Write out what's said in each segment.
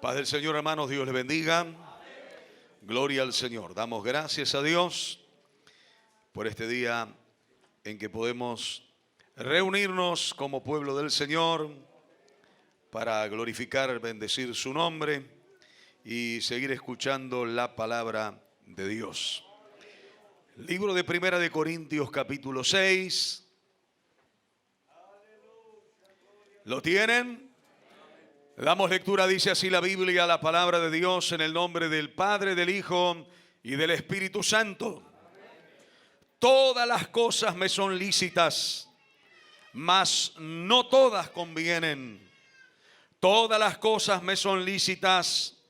Paz del Señor, hermanos, Dios les bendiga. Gloria al Señor. Damos gracias a Dios por este día en que podemos reunirnos como pueblo del Señor para glorificar, bendecir su nombre y seguir escuchando la palabra de Dios. Libro de Primera de Corintios, capítulo 6. ¿Lo tienen? Damos lectura, dice así la Biblia, la palabra de Dios, en el nombre del Padre, del Hijo y del Espíritu Santo. Todas las cosas me son lícitas, mas no todas convienen. Todas las cosas me son lícitas,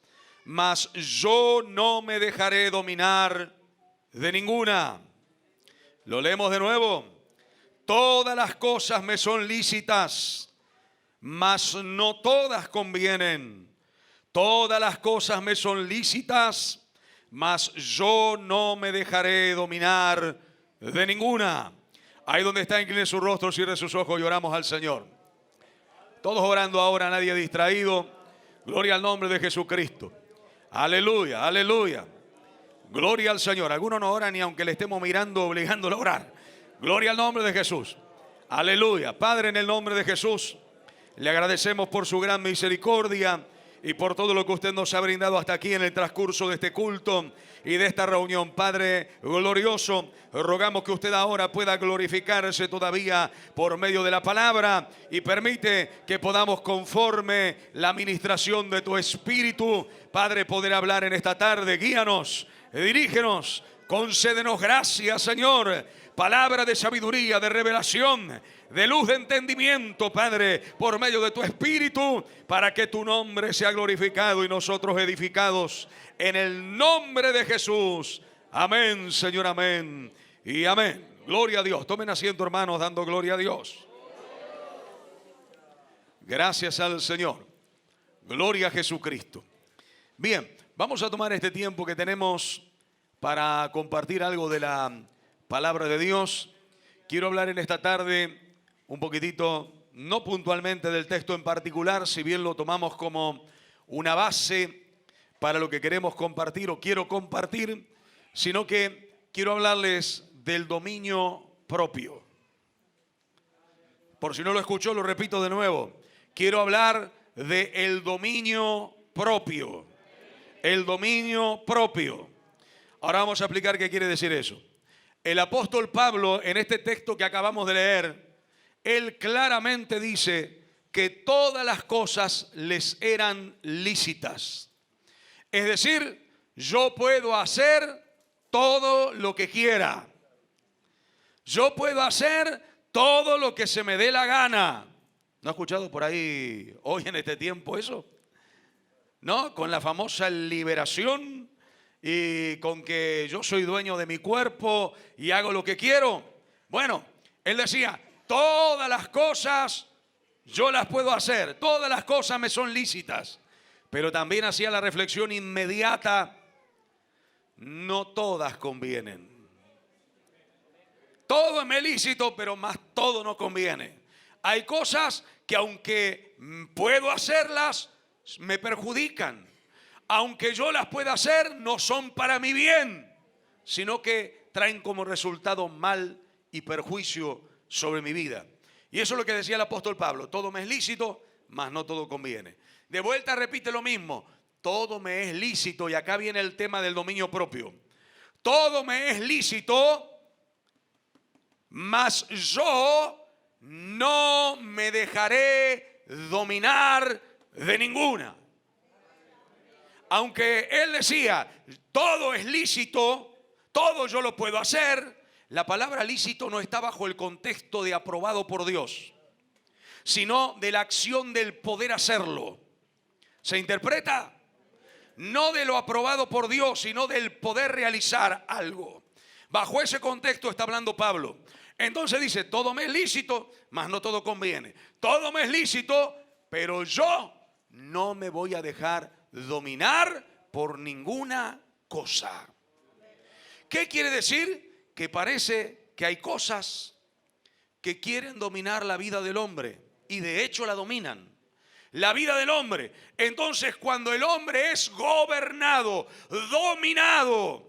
mas yo no me dejaré dominar de ninguna. Lo leemos de nuevo. Todas las cosas me son lícitas, mas no todas convienen. Todas las cosas me son lícitas, mas yo no me dejaré dominar de ninguna. Ahí donde está, incline su rostro, cierre sus ojos y oramos al Señor. Todos orando ahora, nadie distraído. Gloria al nombre de Jesucristo. Aleluya, aleluya. Gloria al Señor. Algunos no oran ni aunque le estemos mirando, obligándolo a orar. Gloria al nombre de Jesús. Aleluya. Padre, en el nombre de Jesús, le agradecemos por su gran misericordia y por todo lo que usted nos ha brindado hasta aquí en el transcurso de este culto y de esta reunión. Padre glorioso, rogamos que usted ahora pueda glorificarse todavía por medio de la palabra y permite que podamos, conforme la administración de tu Espíritu, Padre, poder hablar en esta tarde. Guíanos, dirígenos, concédenos gracias, Señor. Palabra de sabiduría, de revelación, de luz de entendimiento, Padre, por medio de tu Espíritu, para que tu nombre sea glorificado y nosotros edificados en el nombre de Jesús. Amén, Señor, amén y amén. Gloria a Dios. Tomen asiento, hermanos, dando gloria a Dios. Gracias al Señor. Gloria a Jesucristo. Bien, vamos a tomar este tiempo que tenemos para compartir algo de la palabra de Dios. Quiero hablar en esta tarde un poquitito, no puntualmente del texto en particular, si bien lo tomamos como una base para lo que queremos compartir o quiero compartir, sino que quiero hablarles del dominio propio. Por si no lo escuchó, lo repito de nuevo. Quiero hablar del dominio propio. El dominio propio. Ahora vamos a explicar qué quiere decir eso. El apóstol Pablo, en este texto que acabamos de leer, él claramente dice que todas las cosas les eran lícitas. Es decir, yo puedo hacer todo lo que quiera. Yo puedo hacer todo lo que se me dé la gana. ¿No ha escuchado por ahí hoy en este tiempo eso? ¿No? Con la famosa liberación y con que yo soy dueño de mi cuerpo y hago lo que quiero. Bueno, él decía, todas las cosas yo las puedo hacer, todas las cosas me son lícitas. Pero también hacía la reflexión inmediata, no todas convienen. Todo me es lícito, pero más todo no conviene. Hay cosas que aunque puedo hacerlas, me perjudican. Aunque yo las pueda hacer, no son para mi bien, sino que traen como resultado mal y perjuicio sobre mi vida. Y eso es lo que decía el apóstol Pablo. Todo me es lícito, mas no todo conviene. De vuelta repite lo mismo. Todo me es lícito, y acá viene el tema del dominio propio. Todo me es lícito, mas yo no me dejaré dominar de ninguna. Aunque él decía, todo es lícito, todo yo lo puedo hacer, la palabra lícito no está bajo el contexto de aprobado por Dios, sino de la acción del poder hacerlo. ¿Se interpreta? No de lo aprobado por Dios, sino del poder realizar algo. Bajo ese contexto está hablando Pablo. Entonces dice, todo me es lícito, mas no todo conviene. Todo me es lícito, pero yo no me voy a dejar dominar por ninguna cosa. ¿Qué quiere decir? Que parece que hay cosas que quieren dominar la vida del hombre y de hecho la dominan. la vida del hombre. Entonces, cuando el hombre es gobernado, dominado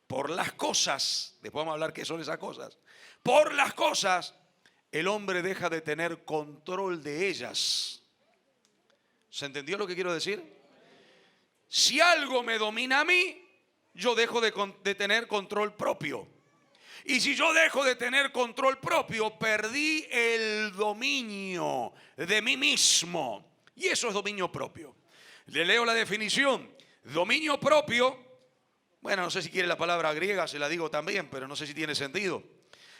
por las cosas, después vamos a hablar qué son esas cosas, por las cosas, el hombre deja de tener control de ellas. ¿Se entendió lo que quiero decir? Si algo me domina a mí, yo dejo de tener control propio. Y si yo dejo de tener control propio, perdí el dominio de mí mismo. Y eso es dominio propio. Le leo la definición. Dominio propio, bueno, no sé si quiere la palabra griega, se la digo también, pero no sé si tiene sentido.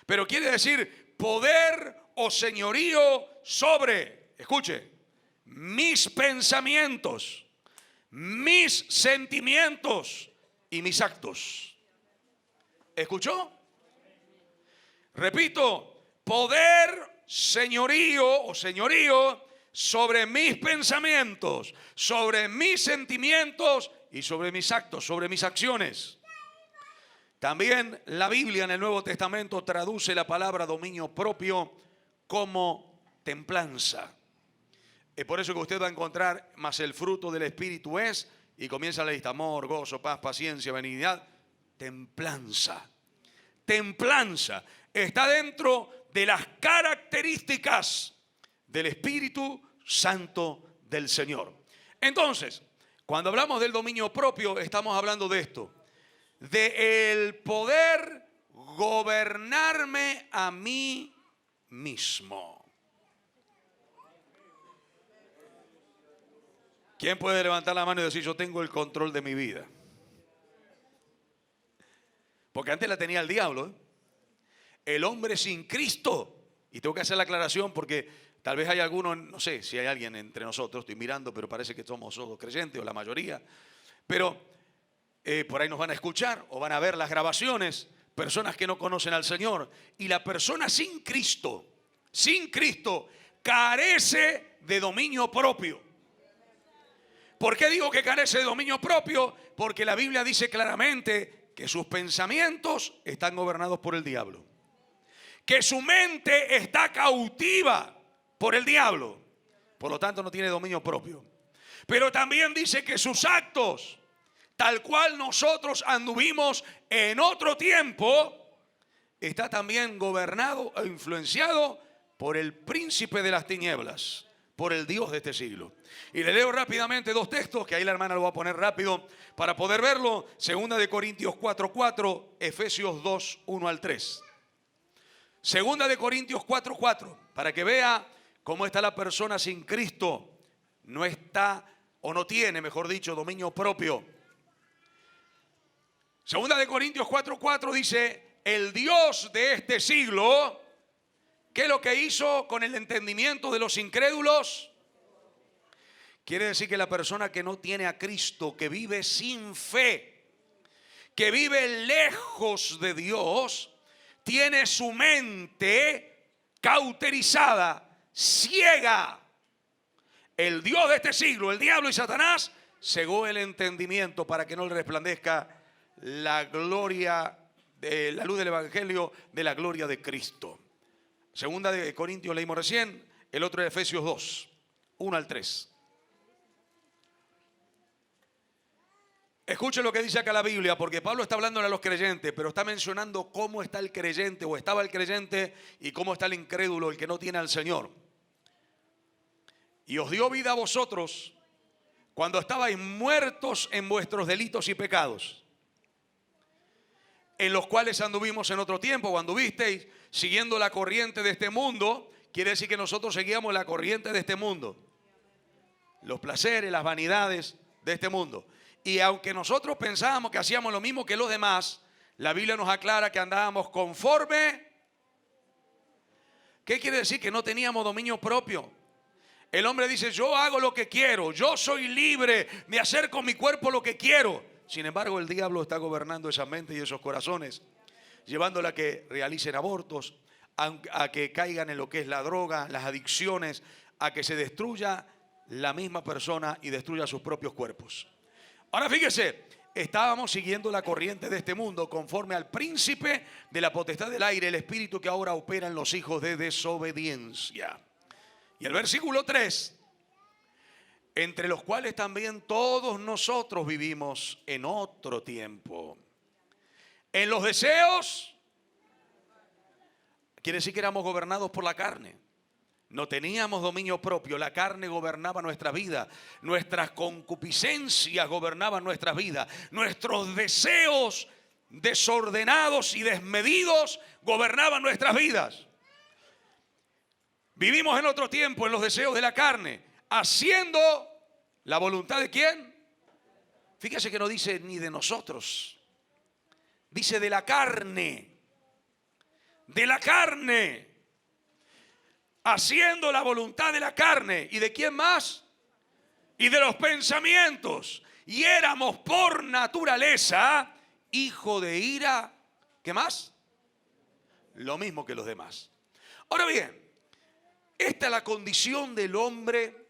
Pero quiere decir poder o señorío sobre, escuche, mis pensamientos, mis sentimientos y mis actos. ¿Escuchó? Repito, poder, señorío o señorío sobre mis pensamientos, sobre mis sentimientos y sobre mis actos, sobre mis acciones. También la Biblia en el Nuevo Testamento traduce la palabra dominio propio como templanza. Es por eso que usted va a encontrar, más el fruto del Espíritu es, y comienza la lista: amor, gozo, paz, paciencia, benignidad, templanza. Templanza está dentro de las características del Espíritu Santo del Señor. Entonces, cuando hablamos del dominio propio, estamos hablando de esto, de el poder gobernarme a mí mismo. ¿Quién puede levantar la mano y decir: yo tengo el control de mi vida? Porque antes la tenía el diablo, ¿eh? El hombre sin Cristo. Y tengo que hacer la aclaración porque tal vez hay algunos, no sé si hay alguien entre nosotros, estoy mirando, pero parece que somos todos creyentes o la mayoría. Pero por ahí nos van a escuchar o van a ver las grabaciones, personas que no conocen al Señor. Y la persona sin Cristo, carece de dominio propio. ¿Por qué digo que carece de dominio propio? Porque la Biblia dice claramente que sus pensamientos están gobernados por el diablo, que su mente está cautiva por el diablo, por lo tanto no tiene dominio propio. Pero también dice que sus actos, tal cual nosotros anduvimos en otro tiempo, está también gobernado e influenciado por el príncipe de las tinieblas, por el Dios de este siglo. Y le leo rápidamente dos textos, que ahí la hermana lo va a poner rápido para poder verlo. Segunda de Corintios 4:4, Efesios 2:1 al 3. Segunda de Corintios 4:4, para que vea cómo está la persona sin Cristo. No está, o no tiene, mejor dicho, dominio propio. Segunda de Corintios 4:4 dice: el Dios de este siglo, ¿qué es lo que hizo con el entendimiento de los incrédulos? Quiere decir que la persona que no tiene a Cristo, que vive sin fe, que vive lejos de Dios, tiene su mente cauterizada, ciega. El Dios de este siglo, el diablo y Satanás, cegó el entendimiento para que no le resplandezca la gloria, de la luz del Evangelio, de la gloria de Cristo. Segunda de Corintios leímos recién, el otro de Efesios 2:1 al 3. Escuchen lo que dice acá la Biblia, porque Pablo está hablando a los creyentes, pero está mencionando cómo está el creyente o estaba el creyente y cómo está el incrédulo, el que no tiene al Señor. Y os dio vida a vosotros cuando estabais muertos en vuestros delitos y pecados, en los cuales anduvimos en otro tiempo, cuando anduvisteis siguiendo la corriente de este mundo. Quiere decir que nosotros seguíamos la corriente de este mundo, los placeres, las vanidades de este mundo. Y aunque nosotros pensábamos que hacíamos lo mismo que los demás, la Biblia nos aclara que andábamos conforme. ¿Qué quiere decir? Que no teníamos dominio propio. El hombre dice: yo hago lo que quiero, yo soy libre de hacer con mi cuerpo lo que quiero. Sin embargo, el diablo está gobernando esa mente y esos corazones, llevándola a que realicen abortos, a que caigan en lo que es la droga, las adicciones, a que se destruya la misma persona y destruya sus propios cuerpos. Ahora fíjese, estábamos siguiendo la corriente de este mundo conforme al príncipe de la potestad del aire, el espíritu que ahora opera en los hijos de desobediencia. Y el versículo 3 entre los cuales también todos nosotros vivimos en otro tiempo. En los deseos, quiere decir que éramos gobernados por la carne. No teníamos dominio propio, la carne gobernaba nuestra vida, nuestras concupiscencias gobernaban nuestras vidas, nuestros deseos desordenados y desmedidos gobernaban nuestras vidas. Vivimos en otro tiempo, en los deseos de la carne, haciendo la voluntad ¿de quién? Fíjese que no dice ni de nosotros, dice de la carne, de la carne. Haciendo la voluntad de la carne. ¿Y de quién más? Y de los pensamientos. Y éramos por naturaleza hijo de ira. ¿Qué más? Lo mismo que los demás. Ahora bien, esta es la condición del hombre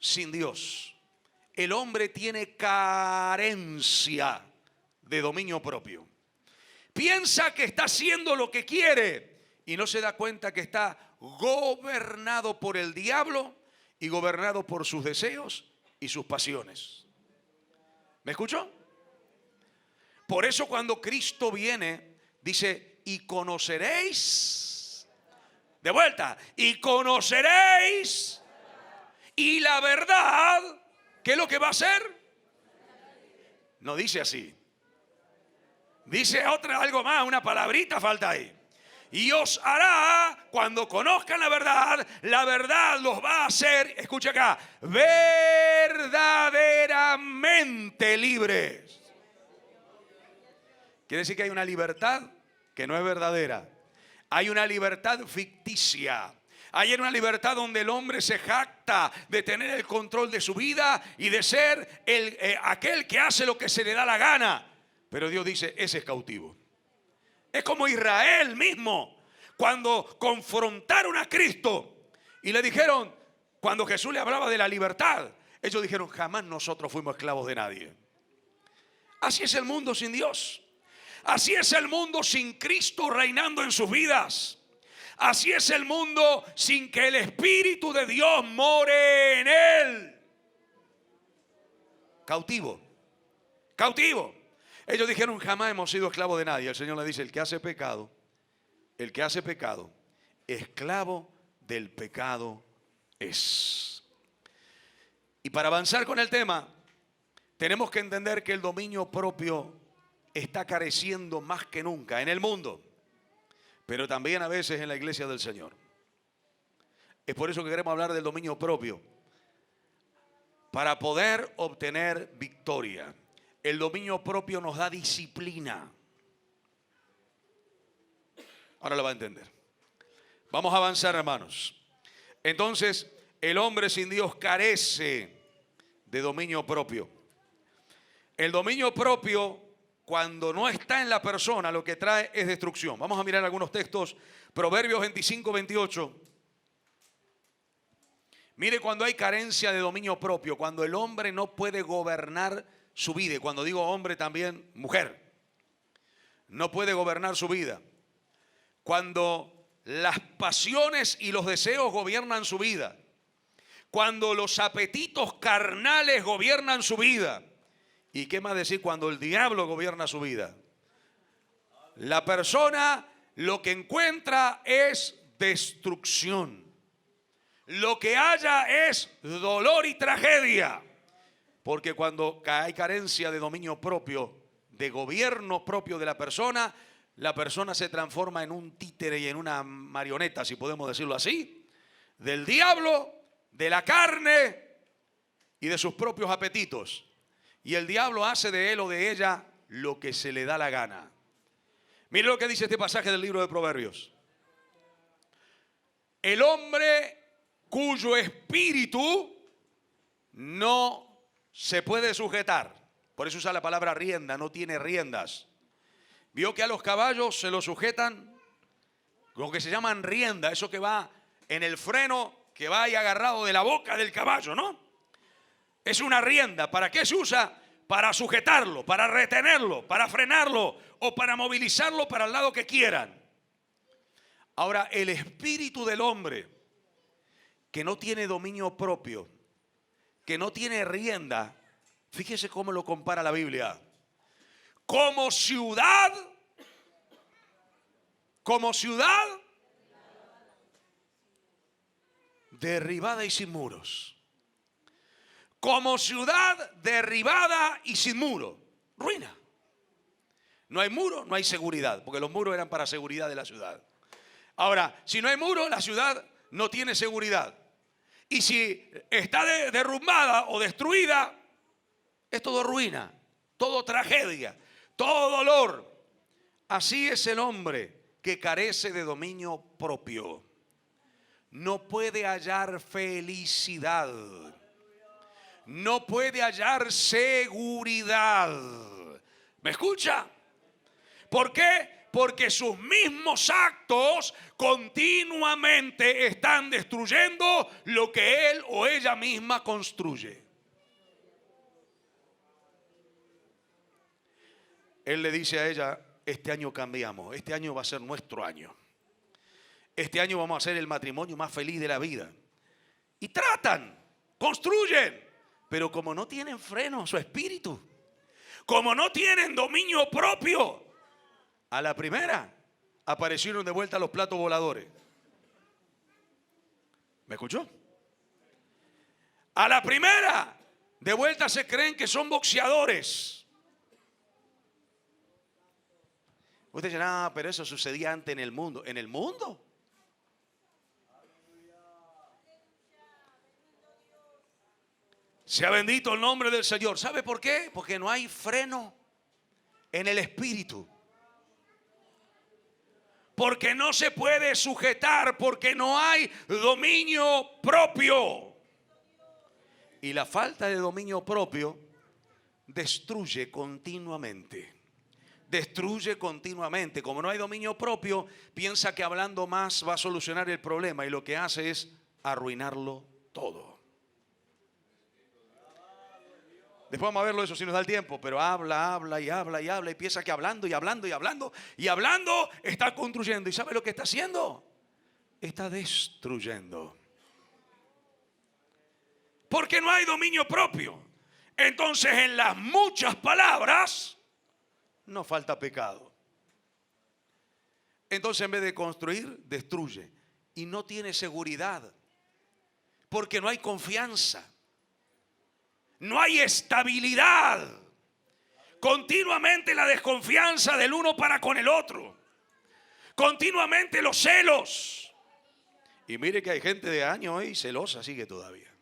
sin Dios. El hombre tiene carencia de dominio propio. Piensa que está haciendo lo que quiere y no se da cuenta que está gobernado por el diablo y gobernado por sus deseos y sus pasiones. ¿Me escuchó? Por eso cuando Cristo viene, dice, y conoceréis, de vuelta, y conoceréis, y la verdad, ¿qué es lo que va a hacer? No dice así. Dice algo más, una palabrita falta ahí. Y os hará, cuando conozcan la verdad los va a hacer, escucha acá, verdaderamente libres. Quiere decir que hay una libertad que no es verdadera. Hay una libertad ficticia. Hay una libertad donde el hombre se jacta de tener el control de su vida y de ser aquel que hace lo que se le da la gana. Pero Dios dice, ese es cautivo. Es como Israel mismo, cuando confrontaron a Cristo y le dijeron, cuando Jesús le hablaba de la libertad, ellos dijeron, jamás nosotros fuimos esclavos de nadie. Así es el mundo sin Dios. Así es el mundo sin Cristo reinando en sus vidas. Así es el mundo sin que el Espíritu de Dios more en él. Cautivo. Cautivo. Ellos dijeron, jamás hemos sido esclavos de nadie. El Señor le dice, el que hace pecado, esclavo del pecado es. Y para avanzar con el tema, tenemos que entender que el dominio propio está careciendo más que nunca en el mundo, pero también a veces en la iglesia del Señor. Es por eso que queremos hablar del dominio propio, para poder obtener victoria. El dominio propio nos da disciplina. Ahora lo va a entender. Vamos a avanzar, hermanos. Entonces, el hombre sin Dios carece de dominio propio. El dominio propio, cuando no está en la persona, lo que trae es destrucción. Vamos a mirar algunos textos. Proverbios 25, 28. Mire cuando hay carencia de dominio propio, cuando el hombre no puede gobernar su vida. Y cuando digo hombre también mujer. No puede gobernar su vida. Cuando las pasiones y los deseos gobiernan su vida. Cuando los apetitos carnales gobiernan su vida. ¿Y qué más decir cuando el diablo gobierna su vida? La persona lo que encuentra es destrucción. Lo que haya es dolor y tragedia. Porque cuando hay carencia de dominio propio, de gobierno propio de la persona se transforma en un títere y en una marioneta, si podemos decirlo así, del diablo, de la carne y de sus propios apetitos. Y el diablo hace de él o de ella lo que se le da la gana. Mire lo que dice este pasaje del libro de Proverbios. El hombre cuyo espíritu no se puede sujetar. Por eso usa la palabra rienda, no tiene riendas. Vio que a los caballos se los sujetan lo que se llaman rienda, eso que va en el freno, que va ahí agarrado de la boca del caballo, ¿no? Es una rienda. ¿Para qué se usa? Para sujetarlo, para retenerlo, para frenarlo o para movilizarlo para el lado que quieran. Ahora, el espíritu del hombre que no tiene dominio propio, que no tiene rienda, fíjese cómo lo compara la Biblia. Como ciudad derribada y sin muros. Como ciudad derribada y sin muro. Ruina. No hay muro, no hay seguridad, porque los muros eran para seguridad de la ciudad. Ahora, si no hay muro, la ciudad no tiene seguridad. Y si está derrumbada o destruida, es todo ruina, todo tragedia, todo dolor. Así es el hombre que carece de dominio propio. No puede hallar felicidad. No puede hallar seguridad. ¿Me escucha? ¿Por qué? Porque sus mismos actos continuamente están destruyendo lo que él o ella misma construye. Él le dice a ella, este año cambiamos, este año va a ser nuestro año. Este año vamos a hacer el matrimonio más feliz de la vida. Y tratan, construyen, pero como no tienen freno su espíritu, como no tienen dominio propio, a la primera aparecieron de vuelta los platos voladores. ¿Me escuchó? A la primera de vuelta se creen que son boxeadores. Usted dice, no, pero eso sucedía antes en el mundo. ¿En el mundo? Sea bendito el nombre del Señor. ¿Sabe por qué? Porque no hay freno en el espíritu. Porque no se puede sujetar, porque no hay dominio propio. Y la falta de dominio propio destruye continuamente. Destruye continuamente. Como no hay dominio propio, piensa que hablando más va a solucionar el problema y lo que hace es arruinarlo todo. Después vamos a verlo eso si nos da el tiempo, pero habla y piensa que hablando está construyendo. ¿Y sabe lo que está haciendo? Está destruyendo. Porque no hay dominio propio. Entonces en las muchas palabras no falta pecado. Entonces en vez de construir, destruye. Y no tiene seguridad. Porque no hay confianza. No hay estabilidad. Continuamente la desconfianza del uno para con el otro. Continuamente los celos. Y mire que hay gente de años hoy celosa, sigue todavía.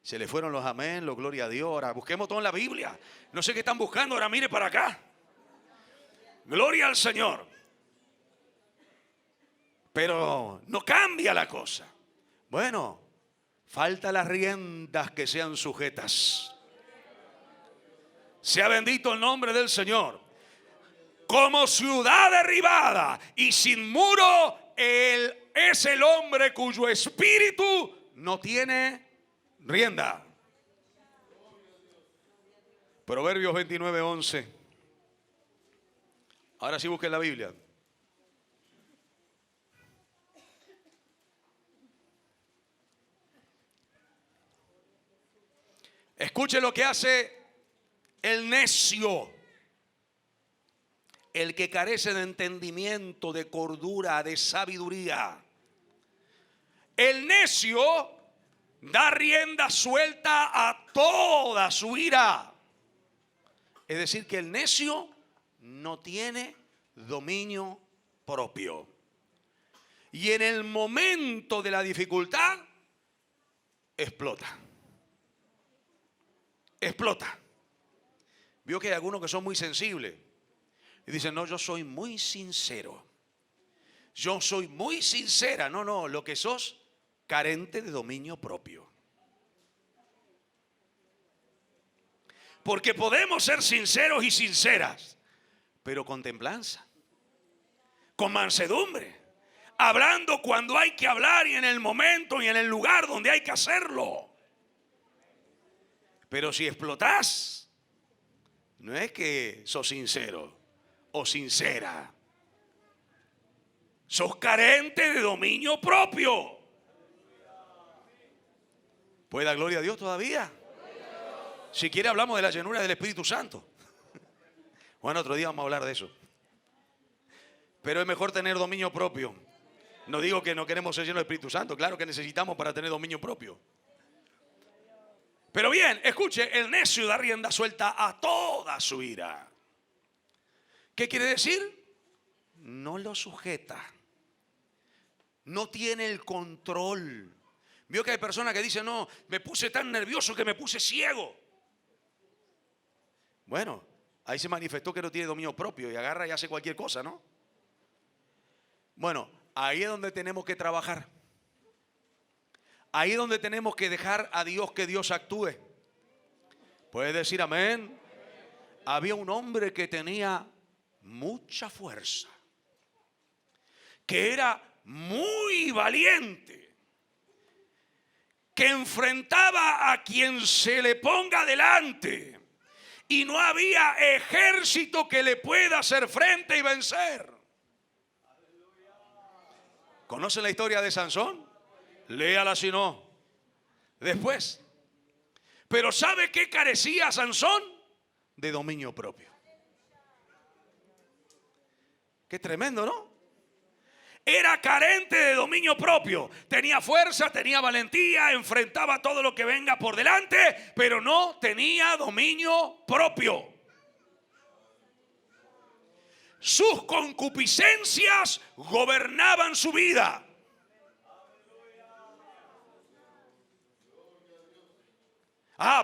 Se le fueron los amén, los gloria a Dios. Ahora busquemos todo en la Biblia. No sé qué están buscando, ahora mire para acá. Gloria al Señor. Pero no cambia la cosa. Bueno, falta las riendas que sean sujetas. Sea bendito el nombre del Señor. Como ciudad derribada y sin muro, él es el hombre cuyo espíritu no tiene rienda. Proverbios 29:11. Ahora sí busquen la Biblia. Escuche lo que hace el necio, el que carece de entendimiento, de cordura, de sabiduría. El necio da rienda suelta a toda su ira. Es decir, que el necio no tiene dominio propio. Y en el momento de la dificultad, explota. Explota. Vio que hay algunos que son muy sensibles. Y dicen, no, yo soy muy sincero. Yo soy muy sincera. No, lo que sos, carente de dominio propio. Porque podemos ser sinceros y sinceras, pero con templanza, con mansedumbre, hablando cuando hay que hablar y en el momento y en el lugar donde hay que hacerlo. Pero si explotás, no es que sos sincero o sincera, sos carente de dominio propio. ¿Puede dar gloria a Dios todavía? Si quiere hablamos de la llenura del Espíritu Santo. Bueno, otro día vamos a hablar de eso. Pero es mejor tener dominio propio. No digo que no queremos ser llenos del Espíritu Santo. Claro que necesitamos para tener dominio propio. Pero bien, escuche, el necio da rienda suelta a toda su ira. ¿Qué quiere decir? No lo sujeta. No tiene el control. Vio que hay personas que dicen, no, me puse tan nervioso que me puse ciego. Bueno, ahí se manifestó que no tiene dominio propio y agarra y hace cualquier cosa, ¿no? Bueno, ahí es donde tenemos que trabajar. Ahí es donde tenemos que dejar a Dios que Dios actúe. ¿Puede decir amén? Había un hombre que tenía mucha fuerza, que era muy valiente, que enfrentaba a quien se le ponga delante y no había ejército que le pueda hacer frente y vencer. ¿Conocen la historia de Sansón? Léala si no. Después. Pero ¿sabe qué carecía Sansón? De dominio propio. Qué tremendo, ¿no? Era carente de dominio propio. Tenía fuerza, tenía valentía, enfrentaba todo lo que venga por delante, pero no tenía dominio propio. Sus concupiscencias gobernaban su vida.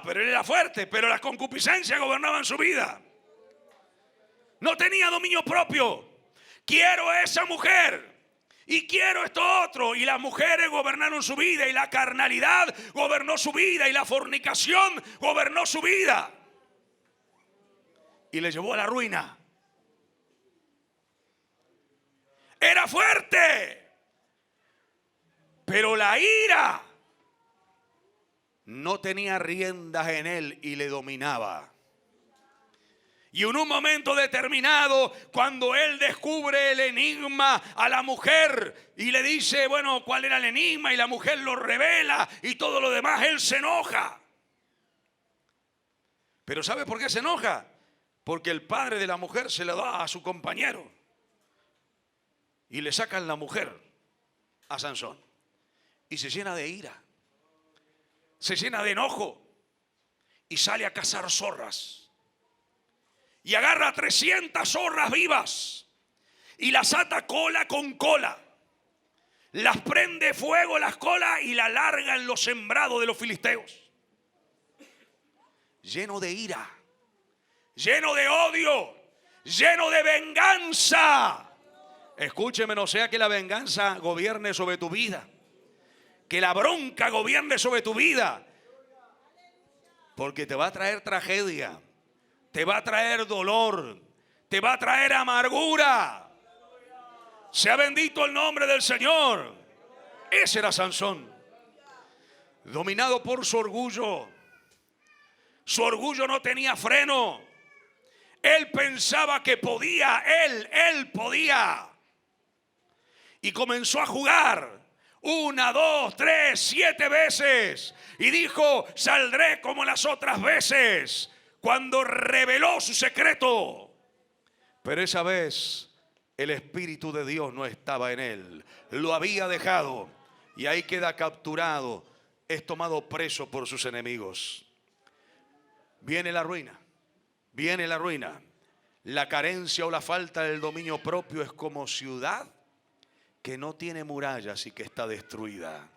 Pero él era fuerte, pero las concupiscencias gobernaban su vida. No tenía dominio propio. Quiero esa mujer y quiero esto otro. Y las mujeres gobernaron su vida, y la carnalidad gobernó su vida, y la fornicación gobernó su vida. Y le llevó a la ruina. Era fuerte, pero la ira no tenía riendas en él y le dominaba. Y en un momento determinado, cuando él descubre el enigma a la mujer y le dice, bueno, ¿cuál era el enigma? Y la mujer lo revela y todo lo demás, él se enoja. ¿Pero sabe por qué se enoja? Porque el padre de la mujer se la da a su compañero. Y le sacan la mujer a Sansón. Y se llena de ira. Se llena de enojo. Y sale a cazar zorras. Y agarra 300 zorras vivas y las ata cola con cola. Las prende fuego las colas y la larga en los sembrados de los filisteos. Lleno de ira, lleno de odio, lleno de venganza. Escúcheme, no sea que la venganza gobierne sobre tu vida, que la bronca gobierne sobre tu vida, porque te va a traer tragedia. Te va a traer dolor, te va a traer amargura. Sea bendito el nombre del Señor. Ese era Sansón, dominado por su orgullo. Su orgullo no tenía freno. Él pensaba que podía, él podía. Y comenzó a jugar 1, 2, 3, 7 veces. Y dijo, saldré como las otras veces. Cuando reveló su secreto. Pero esa vez el Espíritu de Dios no estaba en él. Lo había dejado. Y ahí queda capturado. Es tomado preso por sus enemigos. Viene la ruina. Viene la ruina. La carencia o la falta del dominio propio es como ciudad que no tiene murallas y que está destruida.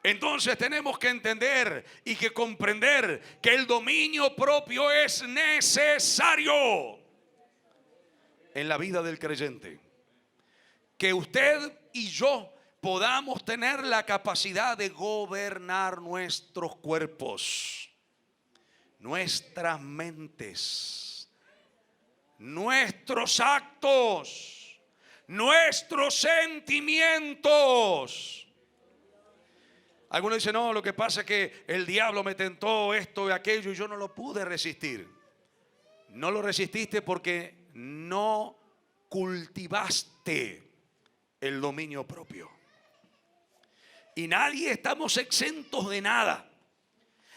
Entonces tenemos que entender y que comprender que el dominio propio es necesario en la vida del creyente. Que usted y yo podamos tener la capacidad de gobernar nuestros cuerpos, nuestras mentes, nuestros actos, nuestros sentimientos. Algunos dicen, no, lo que pasa es que el diablo me tentó esto y aquello y yo no lo pude resistir. No lo resististe porque no cultivaste el dominio propio. Y nadie estamos exentos de nada.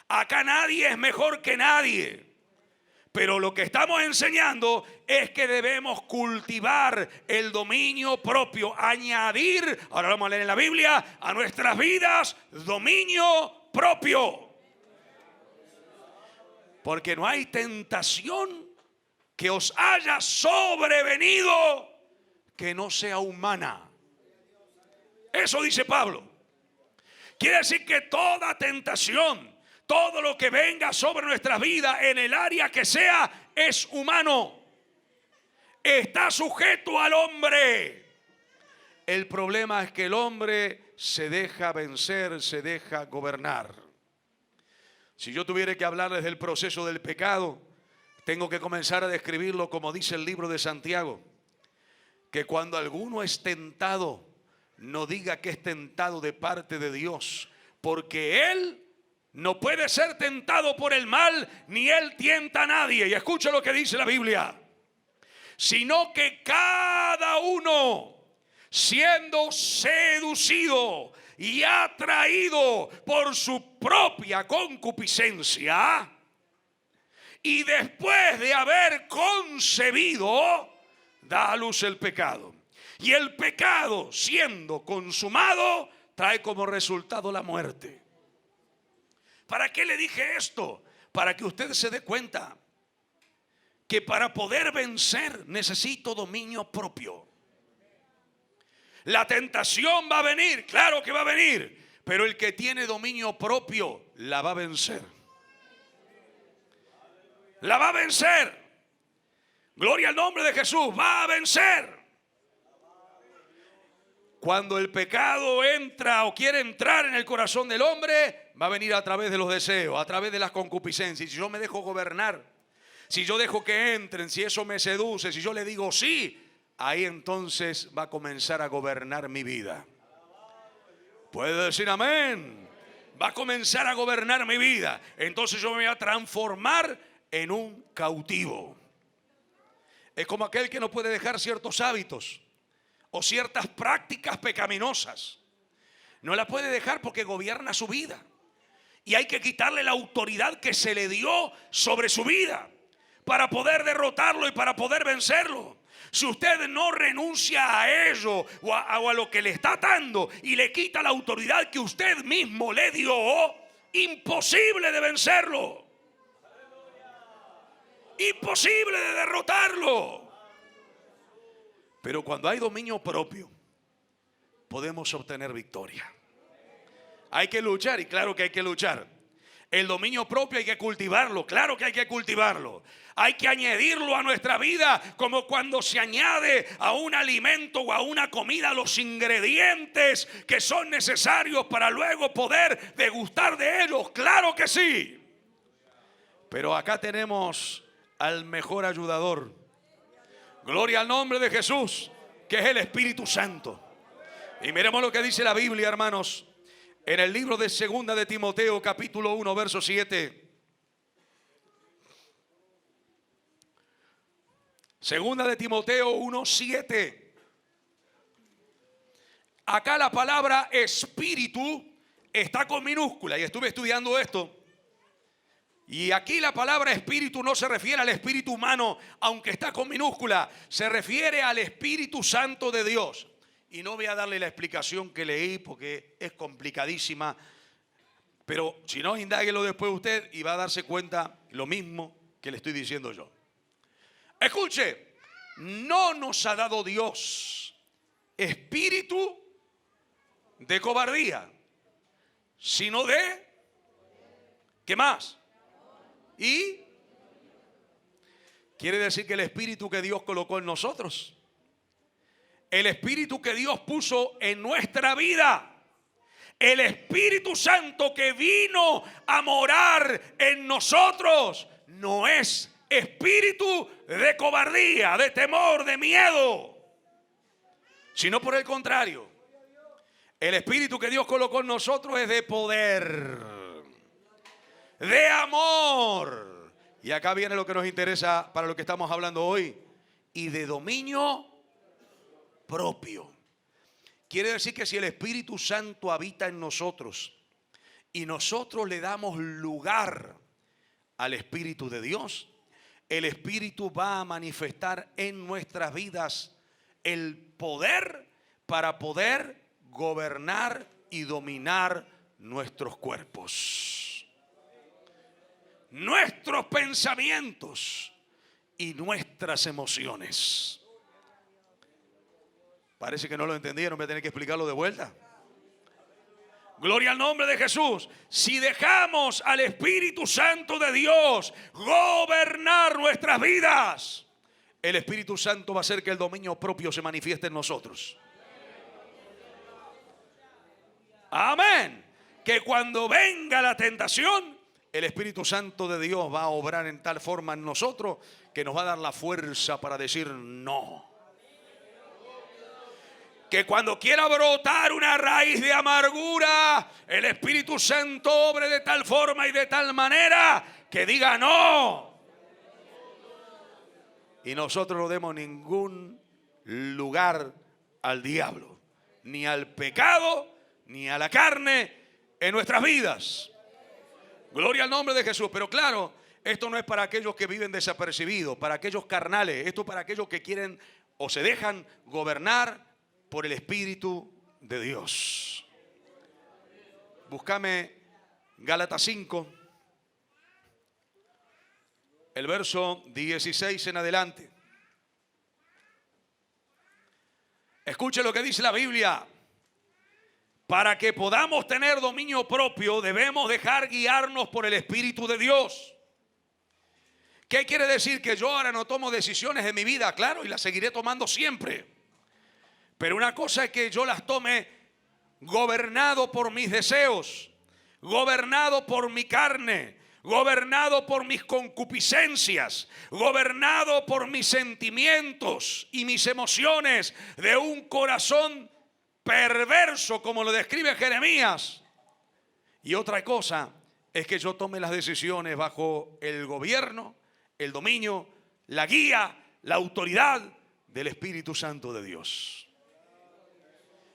Acá nadie es mejor que nadie. Pero lo que estamos enseñando es que debemos cultivar el dominio propio, añadir, ahora vamos a leer en la Biblia, a nuestras vidas dominio propio. Porque no hay tentación que os haya sobrevenido que no sea humana. Eso dice Pablo. Quiere decir que toda tentación, todo lo que venga sobre nuestras vidas en el área que sea, es humano. Está sujeto al hombre. El problema es que el hombre se deja vencer, se deja gobernar. Si yo tuviera que hablarles del proceso del pecado, tengo que comenzar a describirlo como dice el libro de Santiago. Que cuando alguno es tentado, no diga que es tentado de parte de Dios, porque él no puede ser tentado por el mal, ni él tienta a nadie. Y escucha lo que dice la Biblia. Sino que cada uno, siendo seducido y atraído por su propia concupiscencia, y después de haber concebido, da a luz el pecado. Y el pecado, siendo consumado, trae como resultado la muerte. ¿Para qué le dije esto? Para que usted se dé cuenta que para poder vencer necesito dominio propio. La tentación va a venir, claro que va a venir, pero el que tiene dominio propio la va a vencer. La va a vencer. Gloria al nombre de Jesús, va a vencer. Cuando el pecado entra o quiere entrar en el corazón del hombre, va a venir a través de los deseos, a través de las concupiscencias. Si yo me dejo gobernar, si yo dejo que entren, si eso me seduce, si yo le digo sí, ahí entonces va a comenzar a gobernar mi vida. ¿Puede decir amén? Va a comenzar a gobernar mi vida. Entonces yo me voy a transformar en un cautivo. Es como aquel que no puede dejar ciertos hábitos o ciertas prácticas pecaminosas. No la puede dejar porque gobierna su vida. Y hay que quitarle la autoridad que se le dio sobre su vida para poder derrotarlo y para poder vencerlo. Si usted no renuncia a ello o a lo que le está atando y le quita la autoridad que usted mismo le dio, imposible de vencerlo. Imposible de derrotarlo. Pero cuando hay dominio propio, podemos obtener victoria. Hay que luchar, y claro que hay que luchar. El dominio propio hay que cultivarlo, claro que hay que cultivarlo. Hay que añadirlo a nuestra vida como cuando se añade a un alimento o a una comida los ingredientes que son necesarios para luego poder degustar de ellos, claro que sí. Pero acá tenemos al mejor ayudador. Gloria al nombre de Jesús, que es el Espíritu Santo. Y miremos lo que dice la Biblia, hermanos, en el libro de Segunda de Timoteo, capítulo 1, verso 7. Segunda de Timoteo 1, 7. Acá la palabra espíritu está con minúscula y estuve estudiando esto. Y aquí la palabra espíritu no se refiere al espíritu humano, aunque está con minúscula. Se refiere al Espíritu Santo de Dios. Y no voy a darle la explicación que leí porque es complicadísima. Pero si no, indáguelo después usted y va a darse cuenta lo mismo que le estoy diciendo yo. Escuche, no nos ha dado Dios espíritu de cobardía, sino de, ¿qué más? Y quiere decir que el espíritu que Dios colocó en nosotros, el espíritu que Dios puso en nuestra vida, el Espíritu Santo que vino a morar en nosotros, no es espíritu de cobardía, de temor, de miedo, sino por el contrario, el espíritu que Dios colocó en nosotros es de poder, de amor. Y acá viene lo que nos interesa para lo que estamos hablando hoy. Y de dominio propio. Quiere decir que si el Espíritu Santo habita en nosotros y nosotros le damos lugar al Espíritu de Dios, el Espíritu va a manifestar en nuestras vidas el poder para poder gobernar y dominar nuestros cuerpos, nuestros pensamientos y nuestras emociones. Parece que no lo entendieron, voy a tener que explicarlo de vuelta. Gloria al nombre de Jesús. Si dejamos al Espíritu Santo de Dios gobernar nuestras vidas, el Espíritu Santo va a hacer que el dominio propio se manifieste en nosotros. Amén. Que cuando venga la tentación, el Espíritu Santo de Dios va a obrar en tal forma en nosotros que nos va a dar la fuerza para decir no. Que cuando quiera brotar una raíz de amargura, el Espíritu Santo obre de tal forma y de tal manera que diga no. Y nosotros no demos ningún lugar al diablo, ni al pecado, ni a la carne en nuestras vidas. Gloria al nombre de Jesús. Pero claro, esto no es para aquellos que viven desapercibidos, para aquellos carnales. Esto es para aquellos que quieren o se dejan gobernar por el Espíritu de Dios. Búscame Gálatas 5, el verso 16 en adelante. Escuche lo que dice la Biblia. Para que podamos tener dominio propio, debemos dejar guiarnos por el Espíritu de Dios. ¿Qué quiere decir? Que yo ahora no tomo decisiones en mi vida, claro, y las seguiré tomando siempre. Pero una cosa es que yo las tome gobernado por mis deseos, gobernado por mi carne, gobernado por mis concupiscencias, gobernado por mis sentimientos y mis emociones de un corazón perverso, como lo describe Jeremías. Y otra cosa es que yo tome las decisiones bajo el gobierno, el dominio, la guía, la autoridad del Espíritu Santo de Dios.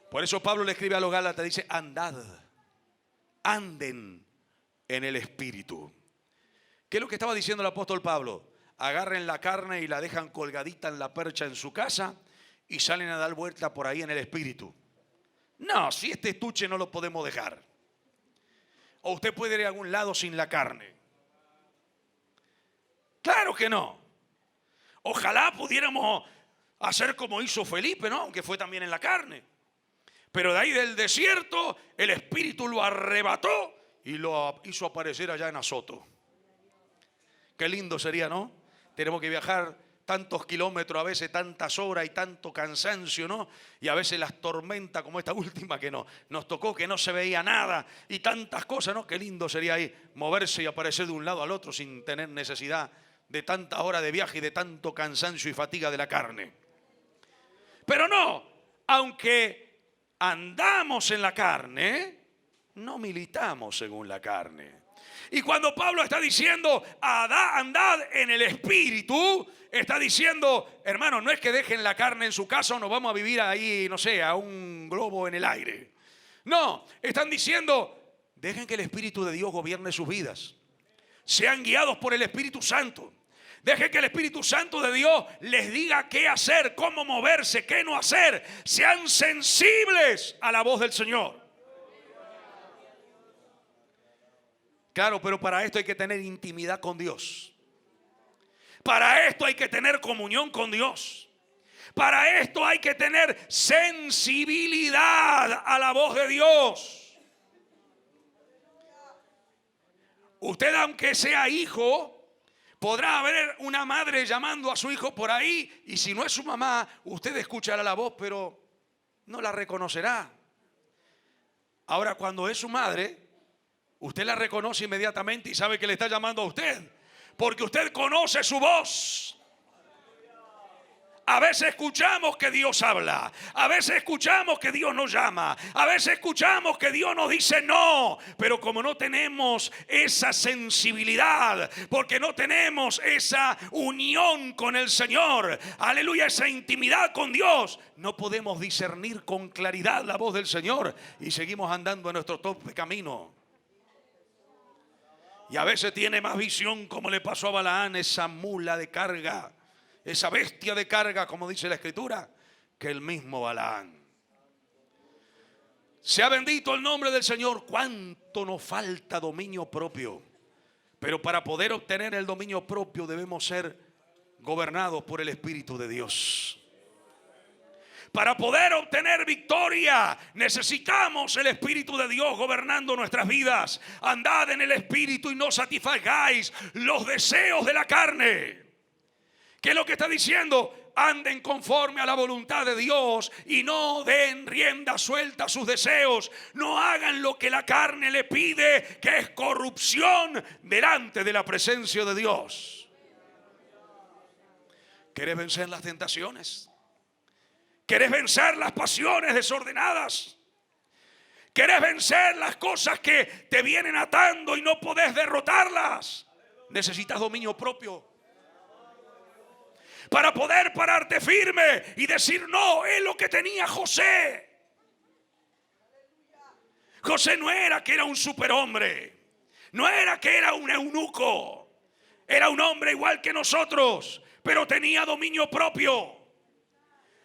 Por eso Pablo le escribe a los Gálatas, dice: andad, anden en el Espíritu. ¿Qué es lo que estaba diciendo el apóstol Pablo? Agarren la carne y la dejan colgadita en la percha en su casa y salen a dar vuelta por ahí en el Espíritu. No, si este estuche no lo podemos dejar. O usted puede ir a algún lado sin la carne. Claro que no. Ojalá pudiéramos hacer como hizo Felipe, ¿no? Aunque fue también en la carne. Pero de ahí del desierto, el Espíritu lo arrebató y lo hizo aparecer allá en Azoto. Qué lindo sería, ¿no? Tenemos que viajar tantos kilómetros, a veces tantas horas y tanto cansancio, ¿no? Y a veces las tormentas como esta última que nos tocó, que no se veía nada y tantas cosas, ¿no? Qué lindo sería ahí moverse y aparecer de un lado al otro sin tener necesidad de tantas horas de viaje y de tanto cansancio y fatiga de la carne. Pero no, aunque andamos en la carne, no militamos según la carne. Y cuando Pablo está diciendo andad en el Espíritu, está diciendo, hermano, no es que dejen la carne en su casa o nos vamos a vivir ahí, no sé, a un globo en el aire. No, están diciendo, dejen que el Espíritu de Dios gobierne sus vidas. Sean guiados por el Espíritu Santo. Dejen que el Espíritu Santo de Dios les diga qué hacer, cómo moverse, qué no hacer. Sean sensibles a la voz del Señor. Claro, pero para esto hay que tener intimidad con Dios. Para esto hay que tener comunión con Dios. Para esto hay que tener sensibilidad a la voz de Dios. Usted, aunque sea hijo, podrá haber una madre llamando a su hijo por ahí, y si no es su mamá, usted escuchará la voz, pero no la reconocerá. Ahora, cuando es su madre, usted la reconoce inmediatamente y sabe que le está llamando a usted, porque usted conoce su voz. A veces escuchamos que Dios habla, a veces escuchamos que Dios nos llama, a veces escuchamos que Dios nos dice no, pero como no tenemos esa sensibilidad, porque no tenemos esa unión con el Señor, aleluya, esa intimidad con Dios, no podemos discernir con claridad la voz del Señor y seguimos andando en nuestro torpe camino. Y a veces tiene más visión, como le pasó a Balaán, esa mula de carga, esa bestia de carga, como dice la Escritura, que el mismo Balaán. Sea bendito el nombre del Señor. Cuánto nos falta dominio propio. Pero para poder obtener el dominio propio debemos ser gobernados por el Espíritu de Dios. Para poder obtener victoria necesitamos el Espíritu de Dios gobernando nuestras vidas. Andad en el Espíritu y no satisfagáis los deseos de la carne. ¿Qué es lo que está diciendo? Anden conforme a la voluntad de Dios y no den rienda suelta a sus deseos. No hagan lo que la carne le pide, que es corrupción delante de la presencia de Dios. ¿Querés vencer las tentaciones? ¿Querés vencer las pasiones desordenadas? ¿Querés vencer las cosas que te vienen atando y no podés derrotarlas? Necesitas dominio propio. Para poder pararte firme y decir no, es lo que tenía José. José no era que era un superhombre, no era que era un eunuco, era un hombre igual que nosotros, pero tenía dominio propio.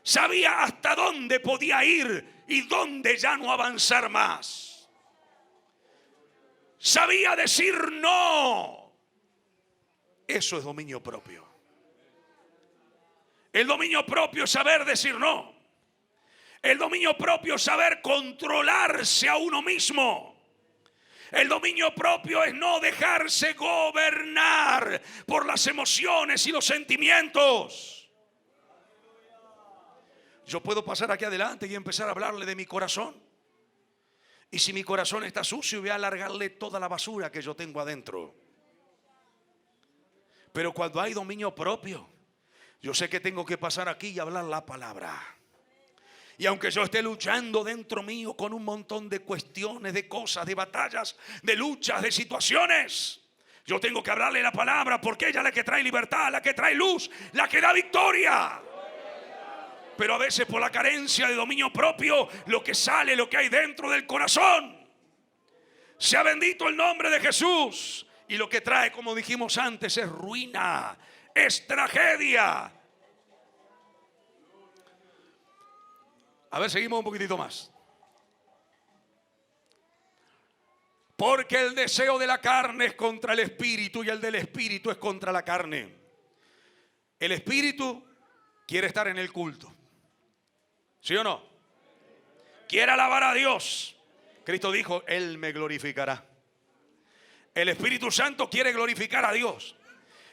Sabía hasta dónde podía ir y dónde ya no avanzar más. Sabía decir no. Eso es dominio propio. El dominio propio es saber decir no. El dominio propio es saber controlarse a uno mismo. El dominio propio es no dejarse gobernar por las emociones y los sentimientos. Yo puedo pasar aquí adelante y empezar a hablarle de mi corazón. Y si mi corazón está sucio, voy a alargarle toda la basura que yo tengo adentro. Pero cuando hay dominio propio, yo sé que tengo que pasar aquí y hablar la palabra. Y aunque yo esté luchando dentro mío con un montón de cuestiones, de cosas, de batallas, de luchas, de situaciones, yo tengo que hablarle la palabra, porque ella es la que trae libertad, la que trae luz, la que da victoria. Pero a veces por la carencia de dominio propio, lo que sale, lo que hay dentro del corazón. Sea bendito el nombre de Jesús. Y lo que trae, como dijimos antes, es ruina, es tragedia. A ver, seguimos un poquitito más. Porque el deseo de la carne es contra el espíritu y el del espíritu es contra la carne. El espíritu quiere estar en el culto. ¿Sí o no? Quiere alabar a Dios. Cristo dijo, Él me glorificará. El Espíritu Santo quiere glorificar a Dios.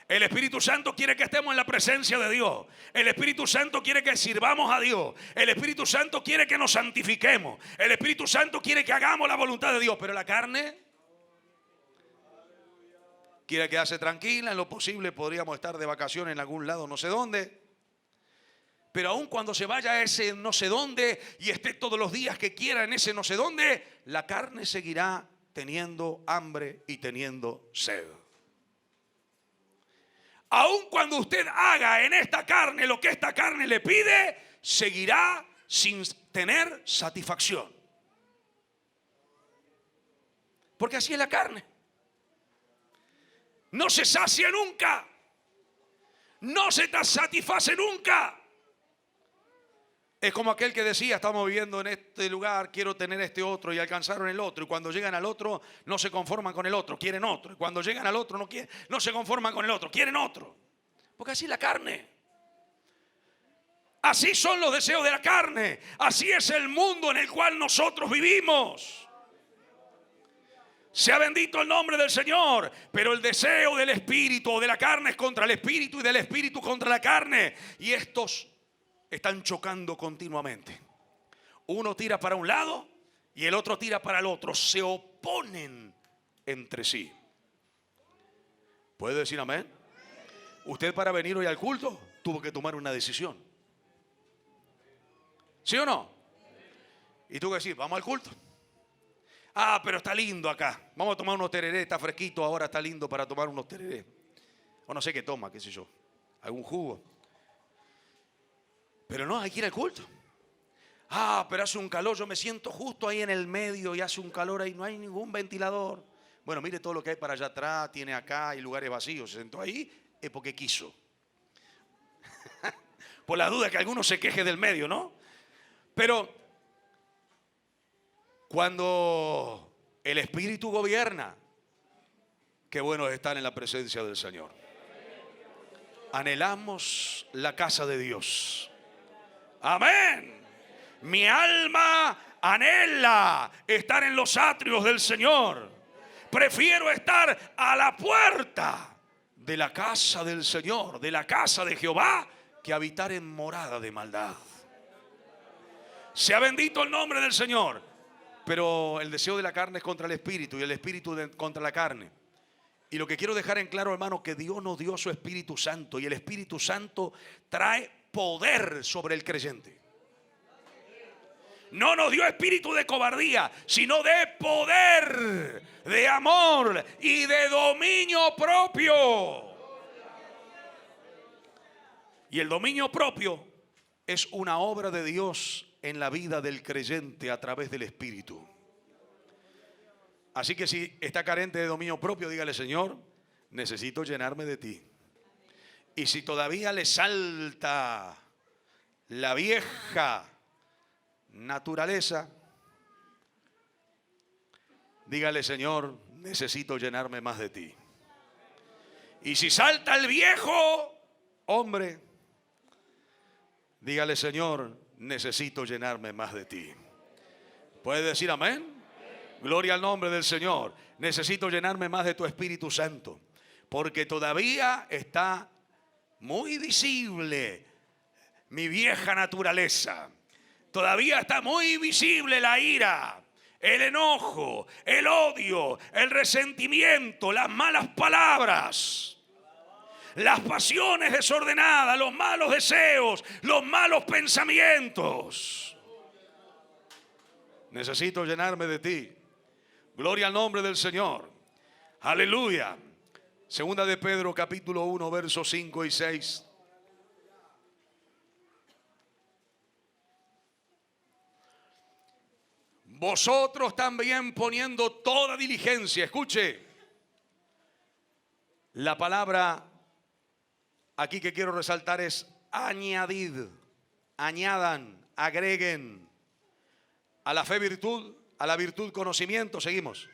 El Espíritu Santo quiere que estemos en la presencia de Dios. El Espíritu Santo quiere que sirvamos a Dios. El Espíritu Santo quiere que nos santifiquemos. El Espíritu Santo quiere que hagamos la voluntad de Dios. Pero la carne quiere quedarse tranquila. En lo posible podríamos estar de vacaciones en algún lado, no sé dónde. Pero aun cuando se vaya a ese no sé dónde y esté todos los días que quiera en ese no sé dónde, la carne seguirá teniendo hambre y teniendo sed. Aun cuando usted haga en esta carne lo que esta carne le pide, seguirá sin tener satisfacción. Porque así es la carne. No se sacia nunca. No se satisface nunca. Es como aquel que decía, estamos viviendo en este lugar, quiero tener este otro, y alcanzaron el otro, y cuando llegan al otro no se conforman con el otro, quieren otro, y cuando llegan al otro no se conforman con el otro, quieren otro. Porque así es la carne. Así son los deseos de la carne. Así es el mundo en el cual nosotros vivimos. Sea bendito el nombre del Señor. Pero el deseo del espíritu o de la carne es contra el espíritu y del espíritu contra la carne. Y estos están chocando continuamente. Uno tira para un lado y el otro tira para el otro. Se oponen entre sí. ¿Puede decir amén? Usted, para venir hoy al culto, tuvo que tomar una decisión. ¿Sí o no? Y tú que decís, vamos al culto. Ah, pero está lindo acá. Vamos a tomar unos tererés, está fresquito ahora, está lindo para tomar unos tererés. O no sé qué toma, qué sé yo. Algún jugo. Pero no, hay que ir al culto. Ah, pero hace un calor, yo me siento justo ahí en el medio y hace un calor ahí, no hay ningún ventilador. Bueno, mire todo lo que hay para allá atrás, tiene acá, hay lugares vacíos. Se sentó ahí, es porque quiso. Por la duda que alguno se queje del medio, ¿no? Pero cuando el Espíritu gobierna, qué bueno es estar en la presencia del Señor. Anhelamos la casa de Dios. Amén. Mi alma anhela estar en los atrios del Señor. Prefiero estar a la puerta de la casa del Señor, de la casa de Jehová, que habitar en morada de maldad. Sea bendito el nombre del Señor. Pero el deseo de la carne es contra el espíritu y el espíritu contra la carne. Y lo que quiero dejar en claro, hermano, que Dios nos dio su Espíritu Santo y el Espíritu Santo trae poder sobre el creyente. No nos dio espíritu de cobardía, sino de poder, de amor y de dominio propio. Y el dominio propio es una obra de Dios en la vida del creyente a través del Espíritu. Así que si está carente de dominio propio, dígale: Señor, necesito llenarme de ti. Y si todavía le salta la vieja naturaleza, dígale: Señor, necesito llenarme más de ti. Y si salta el viejo hombre, dígale: Señor, necesito llenarme más de ti. ¿Puede decir amén? Gloria al nombre del Señor. Necesito llenarme más de tu Espíritu Santo, porque todavía está muy visible mi vieja naturaleza. Todavía está muy visible la ira, el enojo, el odio, el resentimiento, las malas palabras, las pasiones desordenadas, los malos deseos, los malos pensamientos. Necesito llenarme de ti. Gloria al nombre del Señor. Aleluya. Segunda de Pedro, capítulo 1, versos 5 y 6. Vosotros también poniendo toda diligencia. Escuche. La palabra aquí que quiero resaltar es añadid. Añadan, agreguen. A la fe virtud, a la virtud conocimiento. Seguimos.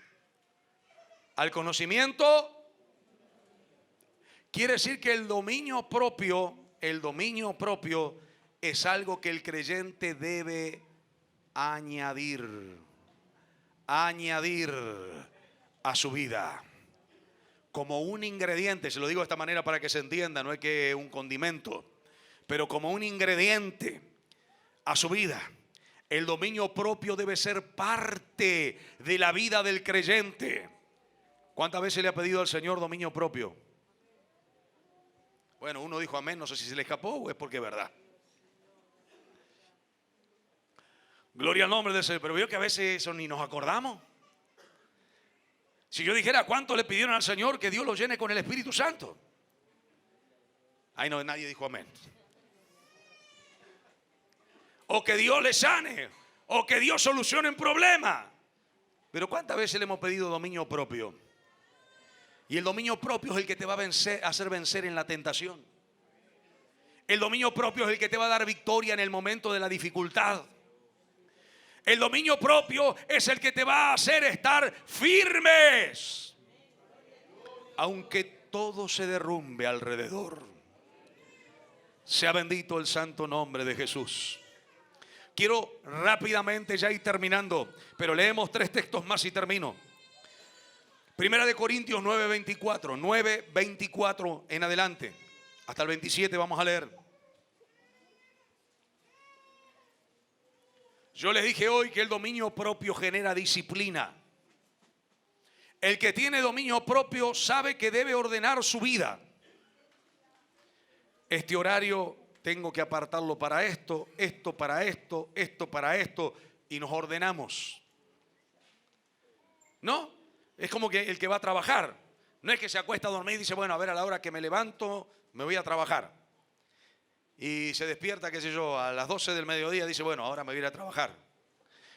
Al conocimiento quiere decir que el dominio propio es algo que el creyente debe añadir a su vida. Como un ingrediente, se lo digo de esta manera para que se entienda, no es que un condimento, pero como un ingrediente a su vida. El dominio propio debe ser parte de la vida del creyente. ¿Cuántas veces le ha pedido al Señor dominio propio? Bueno, uno dijo amén, no sé si se le escapó o es porque es verdad. Gloria al nombre del Señor. Pero veo que a veces eso ni nos acordamos. Si yo dijera cuánto le pidieron al Señor que Dios lo llene con el Espíritu Santo. Ahí no, nadie dijo amén. O que Dios le sane, o que Dios solucione un problema. Pero ¿cuántas veces le hemos pedido dominio propio? Y el dominio propio es el que te va a hacer vencer en la tentación. El dominio propio es el que te va a dar victoria en el momento de la dificultad. El dominio propio es el que te va a hacer estar firmes, aunque todo se derrumbe alrededor. Sea bendito el santo nombre de Jesús. Quiero rápidamente ya ir terminando, pero leemos 3 textos más y termino. Primera de Corintios 9:24 en adelante. Hasta el 27 vamos a leer. Yo les dije hoy que el dominio propio genera disciplina. El que tiene dominio propio sabe que debe ordenar su vida. Este horario tengo que apartarlo para esto, esto para esto, esto para esto, y nos ordenamos. ¿No? Es como que el que va a trabajar. No es que se acuesta a dormir y dice, bueno, a ver, a la hora que me levanto, me voy a trabajar. Y se despierta, qué sé yo, a las 12 del mediodía, dice, bueno, ahora me voy a ir a trabajar.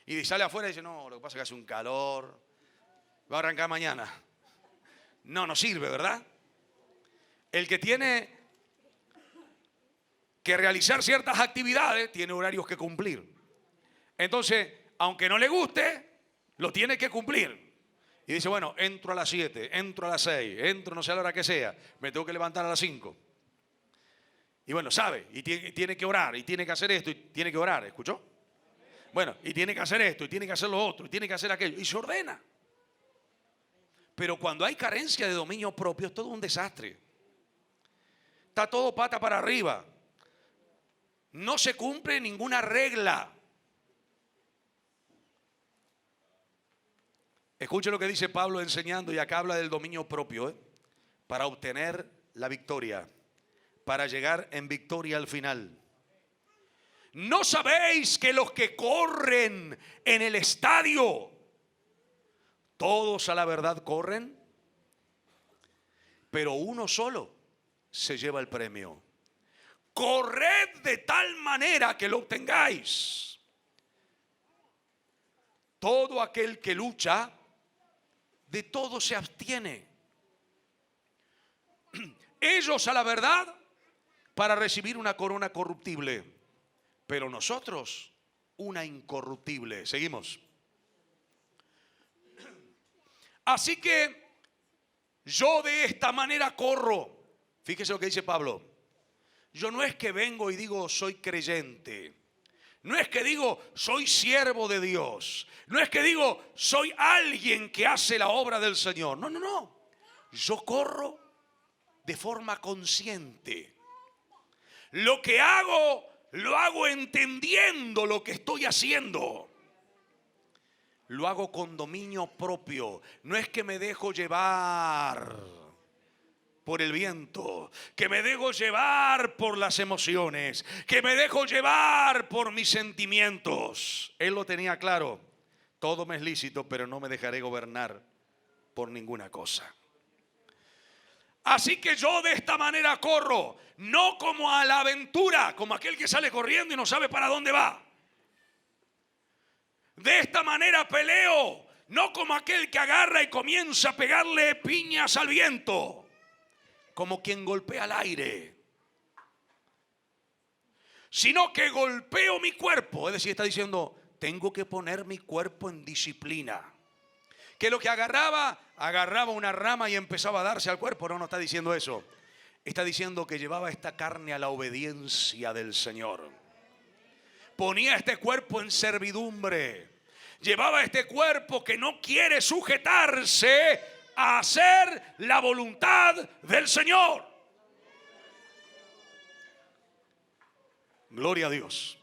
Y sale afuera y dice, no, lo que pasa es que hace un calor, va a arrancar mañana. No, no sirve, ¿verdad? El que tiene que realizar ciertas actividades, tiene horarios que cumplir. Entonces, aunque no le guste, lo tiene que cumplir. Y dice, bueno, entro a las 7, entro a las 6, entro no sé a la hora que sea, me tengo que levantar a las 5. Y bueno, sabe, y tiene que orar, y tiene que hacer esto, y tiene que orar, ¿escuchó? Bueno, y tiene que hacer esto, y tiene que hacer lo otro, y tiene que hacer aquello, y se ordena. Pero cuando hay carencia de dominio propio, es todo un desastre. Está todo pata para arriba. No se cumple ninguna regla. Escuche lo que dice Pablo enseñando, y acá habla del dominio propio, para obtener la victoria, para llegar en victoria al final. ¿No sabéis que los que corren en el estadio, todos a la verdad corren, pero uno solo se lleva el premio? Corred de tal manera que lo obtengáis. Todo aquel que lucha, de todo se abstiene. Ellos a la verdad para recibir una corona corruptible, pero nosotros una incorruptible. Seguimos. Así que yo de esta manera corro. Fíjese lo que dice Pablo. Yo no es que vengo y digo soy creyente. No es que digo soy siervo de Dios. No es que digo soy alguien que hace la obra del Señor. No, no, no. Yo corro de forma consciente. Lo que hago, lo hago entendiendo lo que estoy haciendo. Lo hago con dominio propio. No es que me dejo llevar por el viento, que me dejo llevar por las emociones, que me dejo llevar por mis sentimientos. Él lo tenía claro. Todo me es lícito, pero no me dejaré gobernar por ninguna cosa. Así que yo de esta manera corro, no como a la aventura, como aquel que sale corriendo y no sabe para dónde va. De esta manera peleo, no como aquel que agarra y comienza a pegarle piñas al viento, como quien golpea al aire, sino que golpeo mi cuerpo. Es decir, está diciendo, tengo que poner mi cuerpo en disciplina. Que lo que agarraba una rama y empezaba a darse al cuerpo. No, no está diciendo eso. Está diciendo que llevaba esta carne a la obediencia del Señor. Ponía este cuerpo en servidumbre. Llevaba este cuerpo que no quiere sujetarse a hacer la voluntad del Señor. Gloria a Dios.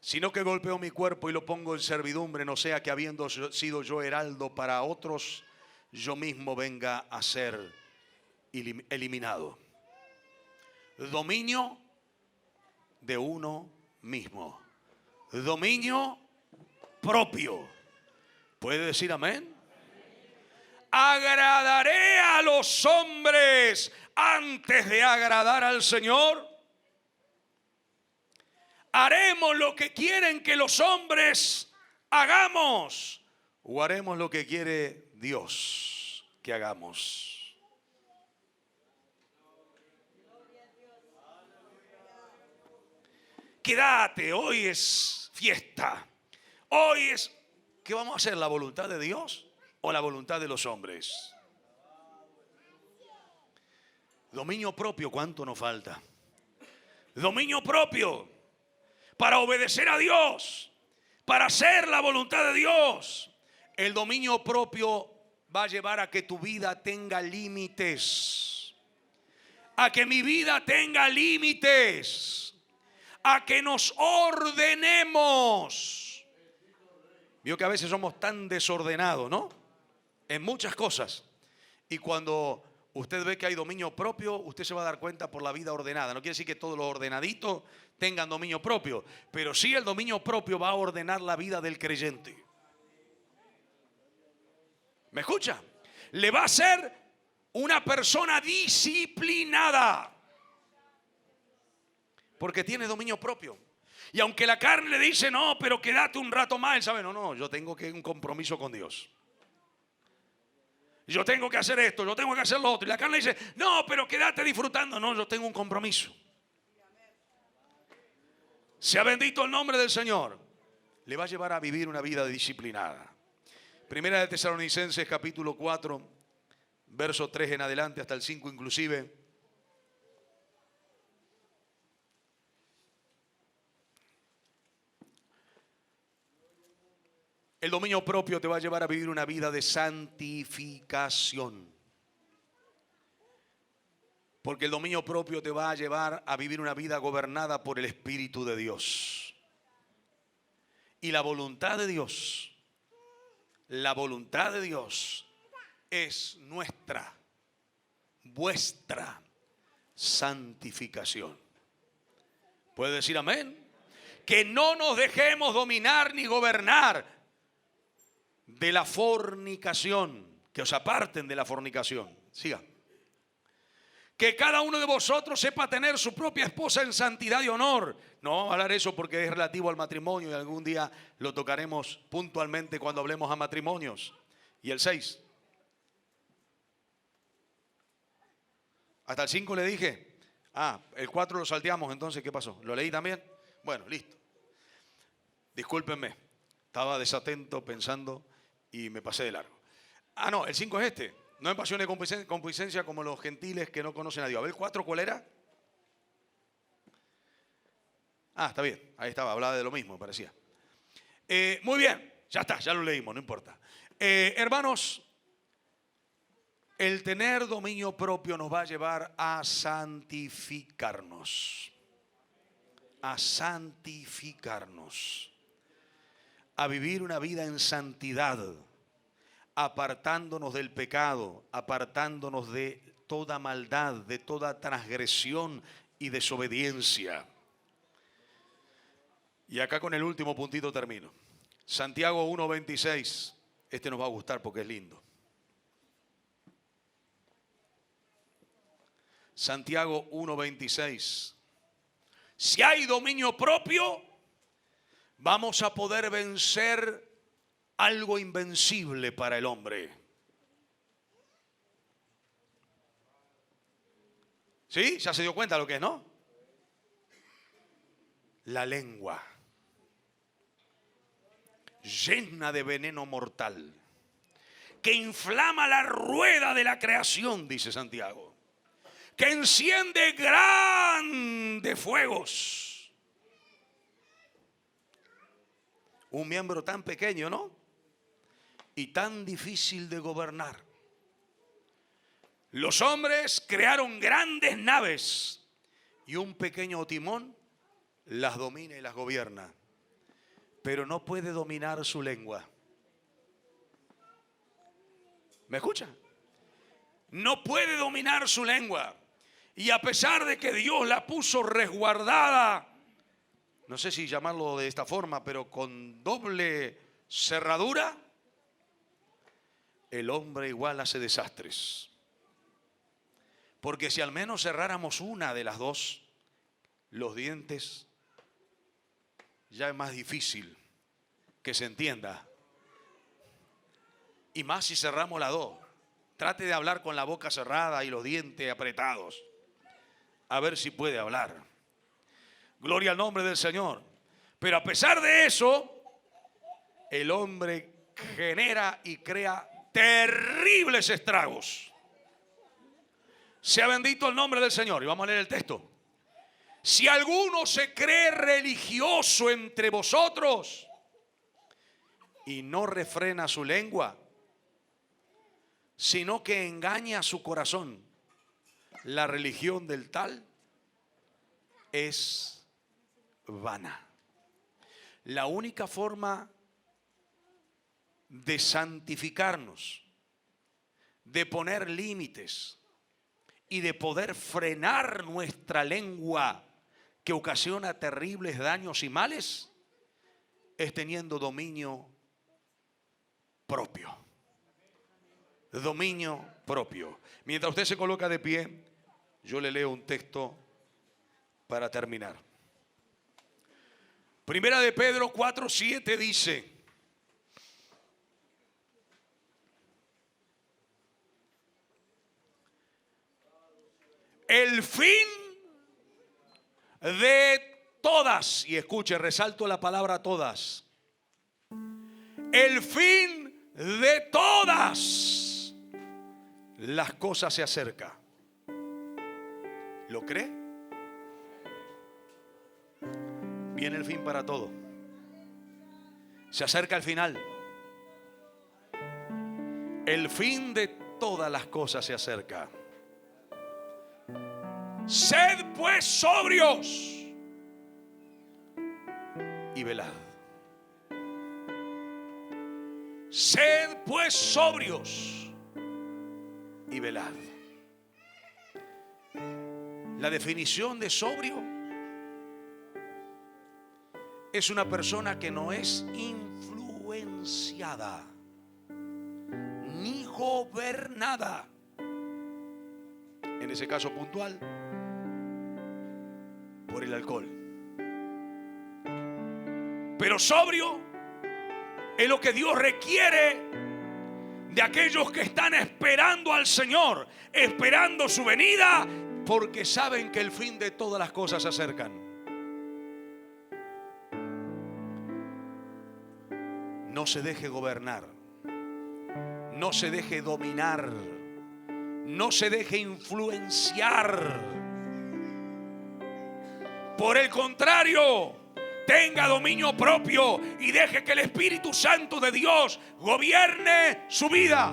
Sino que golpeo mi cuerpo y lo pongo en servidumbre, no sea que habiendo sido yo heraldo para otros, yo mismo venga a ser eliminado. Dominio de uno mismo. Dominio propio. ¿Puede decir amén? ¿Agradaré a los hombres antes de agradar al Señor? ¿Haremos lo que quieren que los hombres hagamos? ¿O haremos lo que quiere Dios que hagamos? Quédate, hoy es fiesta. Hoy es, ¿qué vamos a hacer? ¿La voluntad de Dios o la voluntad de los hombres? Dominio propio, ¿cuánto nos falta? Dominio propio. Para obedecer a Dios, para hacer la voluntad de Dios. El dominio propio va a llevar a que tu vida tenga límites, a que mi vida tenga límites, a que nos ordenemos. Vio que a veces somos tan desordenados, ¿no? En muchas cosas. Y cuando usted ve que hay dominio propio, usted se va a dar cuenta por la vida ordenada. No quiere decir que todos los ordenaditos tengan dominio propio, pero sí el dominio propio va a ordenar la vida del creyente. ¿Me escucha? Le va a ser una persona disciplinada, porque tiene dominio propio. Y aunque la carne le dice, no, pero quédate un rato más, él sabe, no, yo tengo que un compromiso con Dios. Yo tengo que hacer esto, yo tengo que hacer lo otro. Y la carne dice, no, pero quédate disfrutando. No, yo tengo un compromiso. Sea bendito el nombre del Señor. Le va a llevar a vivir una vida disciplinada. Primera de Tesalonicenses capítulo 4, verso 3 en adelante hasta el 5 inclusive. El dominio propio te va a llevar a vivir una vida de santificación. Porque el dominio propio te va a llevar a vivir una vida gobernada por el Espíritu de Dios. Y la voluntad de Dios es nuestra, vuestra santificación. ¿Puede decir amén? Que no nos dejemos dominar ni gobernar de la fornicación, que os aparten de la fornicación. Siga. Que cada uno de vosotros sepa tener su propia esposa en santidad y honor. No vamos a hablar eso porque es relativo al matrimonio y algún día lo tocaremos puntualmente cuando hablemos a matrimonios. Y el 6. Hasta el 5 le dije. El 4 lo salteamos, entonces ¿qué pasó? ¿Lo leí también? Bueno, listo. Discúlpenme, estaba desatento pensando y me pasé de largo. No, el 5 es este. No en pasión de concupiscencia como los gentiles que no conocen a Dios. A ver, ¿el 4 cuál era? Está bien. Ahí estaba, hablaba de lo mismo, parecía. Muy bien, ya está, ya lo leímos, no importa. Hermanos, el tener dominio propio nos va a llevar a santificarnos. A santificarnos. A vivir una vida en santidad, apartándonos del pecado, apartándonos de toda maldad, de toda transgresión y desobediencia. Y acá con el último puntito termino. Santiago 1:26. Este nos va a gustar porque es lindo. Santiago 1:26. Si hay dominio propio, vamos a poder vencer algo invencible para el hombre. ¿Sí? ¿Ya se dio cuenta lo que es, no? La lengua. Llena de veneno mortal. Que inflama la rueda de la creación, dice Santiago. Que enciende grandes fuegos. Un miembro tan pequeño, ¿no? Y tan difícil de gobernar. Los hombres crearon grandes naves y un pequeño timón las domina y las gobierna. Pero no puede dominar su lengua. ¿Me escucha? No puede dominar su lengua. Y a pesar de que Dios la puso resguardada, no sé si llamarlo de esta forma, pero con doble cerradura, el hombre igual hace desastres. Porque si al menos cerráramos una de las dos, los dientes, ya es más difícil que se entienda. Y más si cerramos las dos. Trate de hablar con la boca cerrada y los dientes apretados. A ver si puede hablar. Gloria al nombre del Señor. Pero a pesar de eso, el hombre genera y crea terribles estragos. Sea bendito el nombre del Señor. Y vamos a leer el texto. Si alguno se cree religioso entre vosotros y no refrena su lengua, sino que engaña su corazón, la religión del tal es vana. La única forma de santificarnos, de poner límites, y de poder frenar nuestra lengua que ocasiona terribles daños y males es teniendo dominio propio. Dominio propio. Mientras usted se coloca de pie, yo le leo un texto para terminar. Primera de Pedro 4:7 dice: el fin de todas, y escuche, resalto la palabra todas, el fin de todas las cosas se acerca. ¿Lo cree? Viene el fin para todo. Se acerca el final. El fin de todas las cosas se acerca. Sed pues sobrios y velad. Sed pues sobrios y velad. La definición de sobrio es una persona que no es influenciada ni gobernada, en ese caso puntual, por el alcohol. Pero sobrio es lo que Dios requiere de aquellos que están esperando al Señor, esperando su venida, porque saben que el fin de todas las cosas se acercan. No se deje gobernar, no se deje dominar, no se deje influenciar. Por el contrario, tenga dominio propio y deje que el Espíritu Santo de Dios gobierne su vida.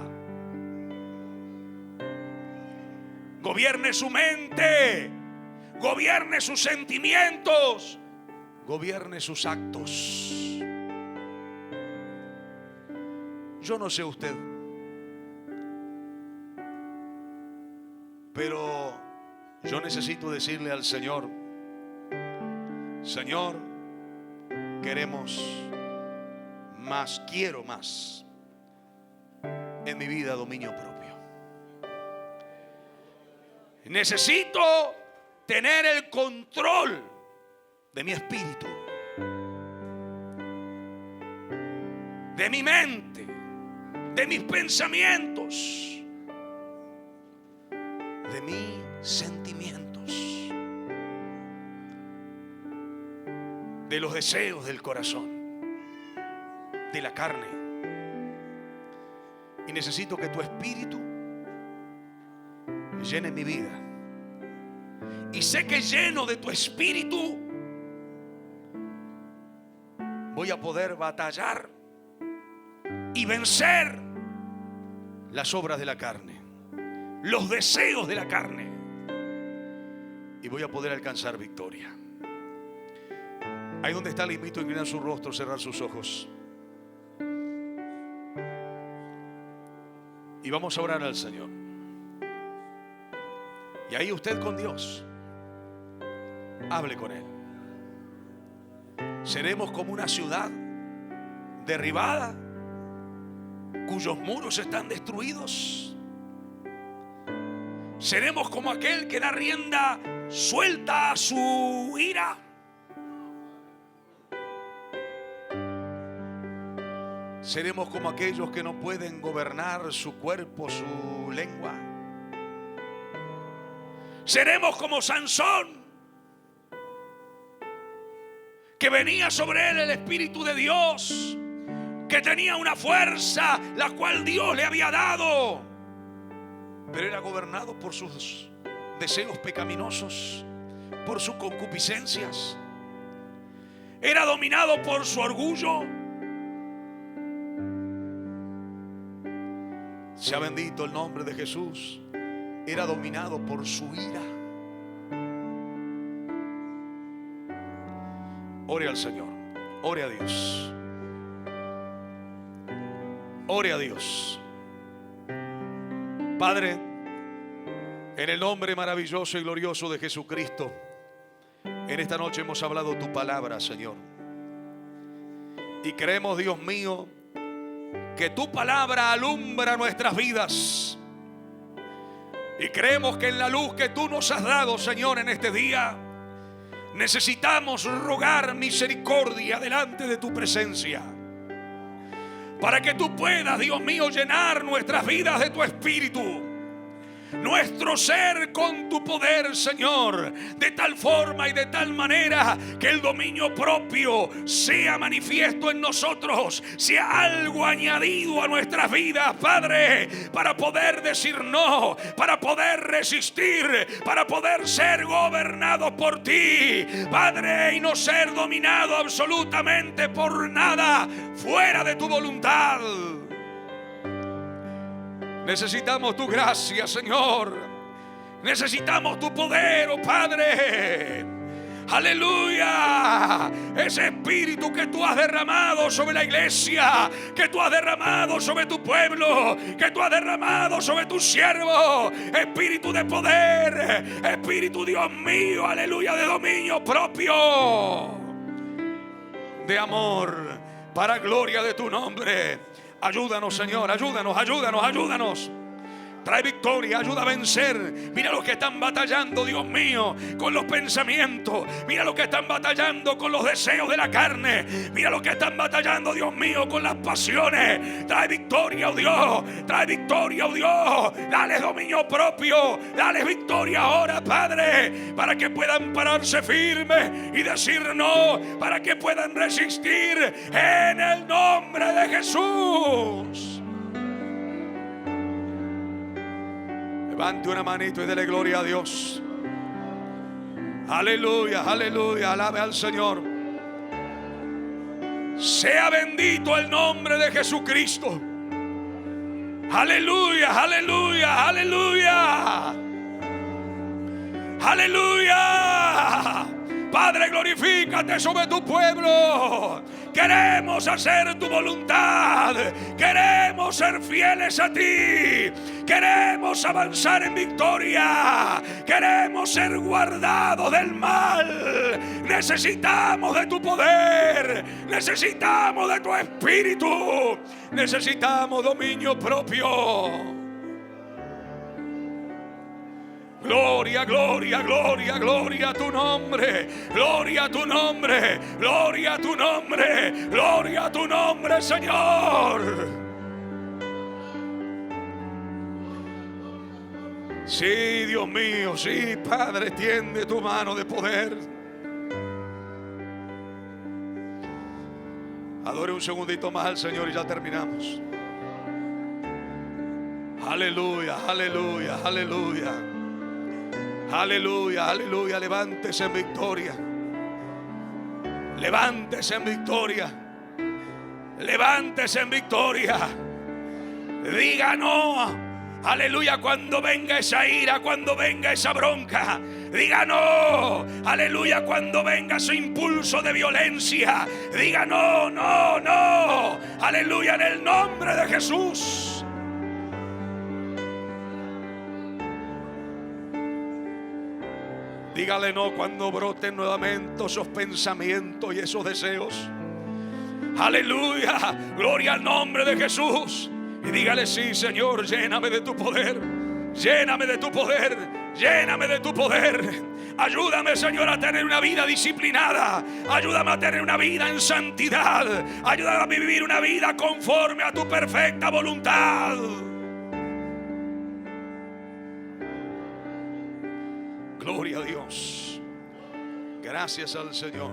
Gobierne su mente, gobierne sus sentimientos, gobierne sus actos. Yo no sé usted, pero yo necesito decirle al Señor: Señor, queremos más, quiero más en mi vida dominio propio. Necesito tener el control de mi espíritu, de mi mente, de mis pensamientos, de mis sentimientos, de los deseos del corazón, de la carne. Y necesito que tu espíritu llene mi vida. Y sé que lleno de tu espíritu voy a poder batallar y vencer las obras de la carne, los deseos de la carne, y voy a poder alcanzar victoria. Ahí donde está, le invito a inclinar su rostro, cerrar sus ojos, y vamos a orar al Señor. Y ahí usted con Dios, hable con Él. Seremos como una ciudad derribada, cuyos muros están destruidos. Seremos como aquel que da rienda suelta a su ira. Seremos como aquellos que no pueden gobernar su cuerpo, su lengua. Seremos como Sansón, que venía sobre él el Espíritu de Dios, que tenía una fuerza la cual Dios le había dado, pero era gobernado por sus deseos pecaminosos, por sus concupiscencias. Era dominado por su orgullo. Sea bendito el nombre de Jesús. Era dominado por su ira. Ore al Señor, ore a Dios, ore a Dios. Padre, En el nombre maravilloso y glorioso de Jesucristo, en esta noche hemos hablado tu palabra, Señor. Y creemos, Dios mío, que tu palabra alumbra nuestras vidas. Y creemos que en la luz que tú nos has dado, Señor, en este día, necesitamos rogar misericordia delante de tu presencia, para que tú puedas, Dios mío, llenar nuestras vidas de tu espíritu, nuestro ser con tu poder, Señor, de tal forma y de tal manera que el dominio propio sea manifiesto en nosotros, sea algo añadido a nuestras vidas, Padre, para poder decir no, para poder resistir, para poder ser gobernados por ti, Padre, y no ser dominado absolutamente por nada fuera de tu voluntad. Necesitamos tu gracia, Señor. Necesitamos tu poder, oh Padre. Aleluya. Ese espíritu que tú has derramado sobre la iglesia, que tú has derramado sobre tu pueblo, que tú has derramado sobre tus siervos. Espíritu de poder, espíritu, Dios mío, aleluya, de dominio propio, de amor, para gloria de tu nombre. Ayúdanos, Señor, ayúdanos. Trae victoria, ayuda a vencer. Mira los que están batallando, Dios mío, con los pensamientos. Mira los que están batallando con los deseos de la carne. Mira los que están batallando, Dios mío, con las pasiones. Trae victoria, oh Dios. Trae victoria, oh Dios. Dale dominio propio. Dale victoria ahora, Padre, para que puedan pararse firmes y decir no, para que puedan resistir en el nombre de Jesús. Levante una manito y dele gloria a Dios. Aleluya, aleluya, alabe al Señor. Sea bendito el nombre de Jesucristo. Aleluya, aleluya, aleluya. Aleluya. Padre, glorifícate sobre tu pueblo. Queremos hacer tu voluntad. Queremos ser fieles a ti. Queremos avanzar en victoria. Queremos ser guardados del mal. Necesitamos de tu poder. Necesitamos de tu espíritu. Necesitamos dominio propio. Gloria, gloria, gloria, gloria a tu nombre. Gloria a tu nombre. Gloria a tu nombre. Gloria a tu nombre, Señor. Sí, Dios mío, sí, Padre, tiende tu mano de poder. Adore un segundito más al Señor y ya terminamos. Aleluya, aleluya, aleluya. Aleluya, aleluya, levántese en victoria. Levántese en victoria. Levántese en victoria. Diga no. Aleluya, cuando venga esa ira, cuando venga esa bronca. Diga no. Aleluya, cuando venga ese impulso de violencia. Diga no, no, no. Aleluya, en el nombre de Jesús. Dígale no cuando broten nuevamente esos pensamientos y esos deseos. Aleluya, gloria al nombre de Jesús. Y dígale sí, Señor, lléname de tu poder. Lléname de tu poder. Lléname de tu poder. Ayúdame, Señor, a tener una vida disciplinada. Ayúdame a tener una vida en santidad. Ayúdame a vivir una vida conforme a tu perfecta voluntad. Gloria a Dios. Gracias al Señor.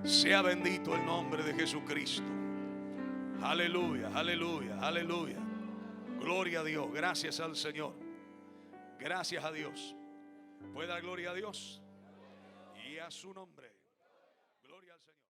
Sea bendito el nombre de Jesucristo. Aleluya, aleluya, aleluya. Gloria a Dios. Gracias al Señor. Gracias a Dios. ¿Puede dar gloria a Dios? Y a su nombre. Gloria al Señor.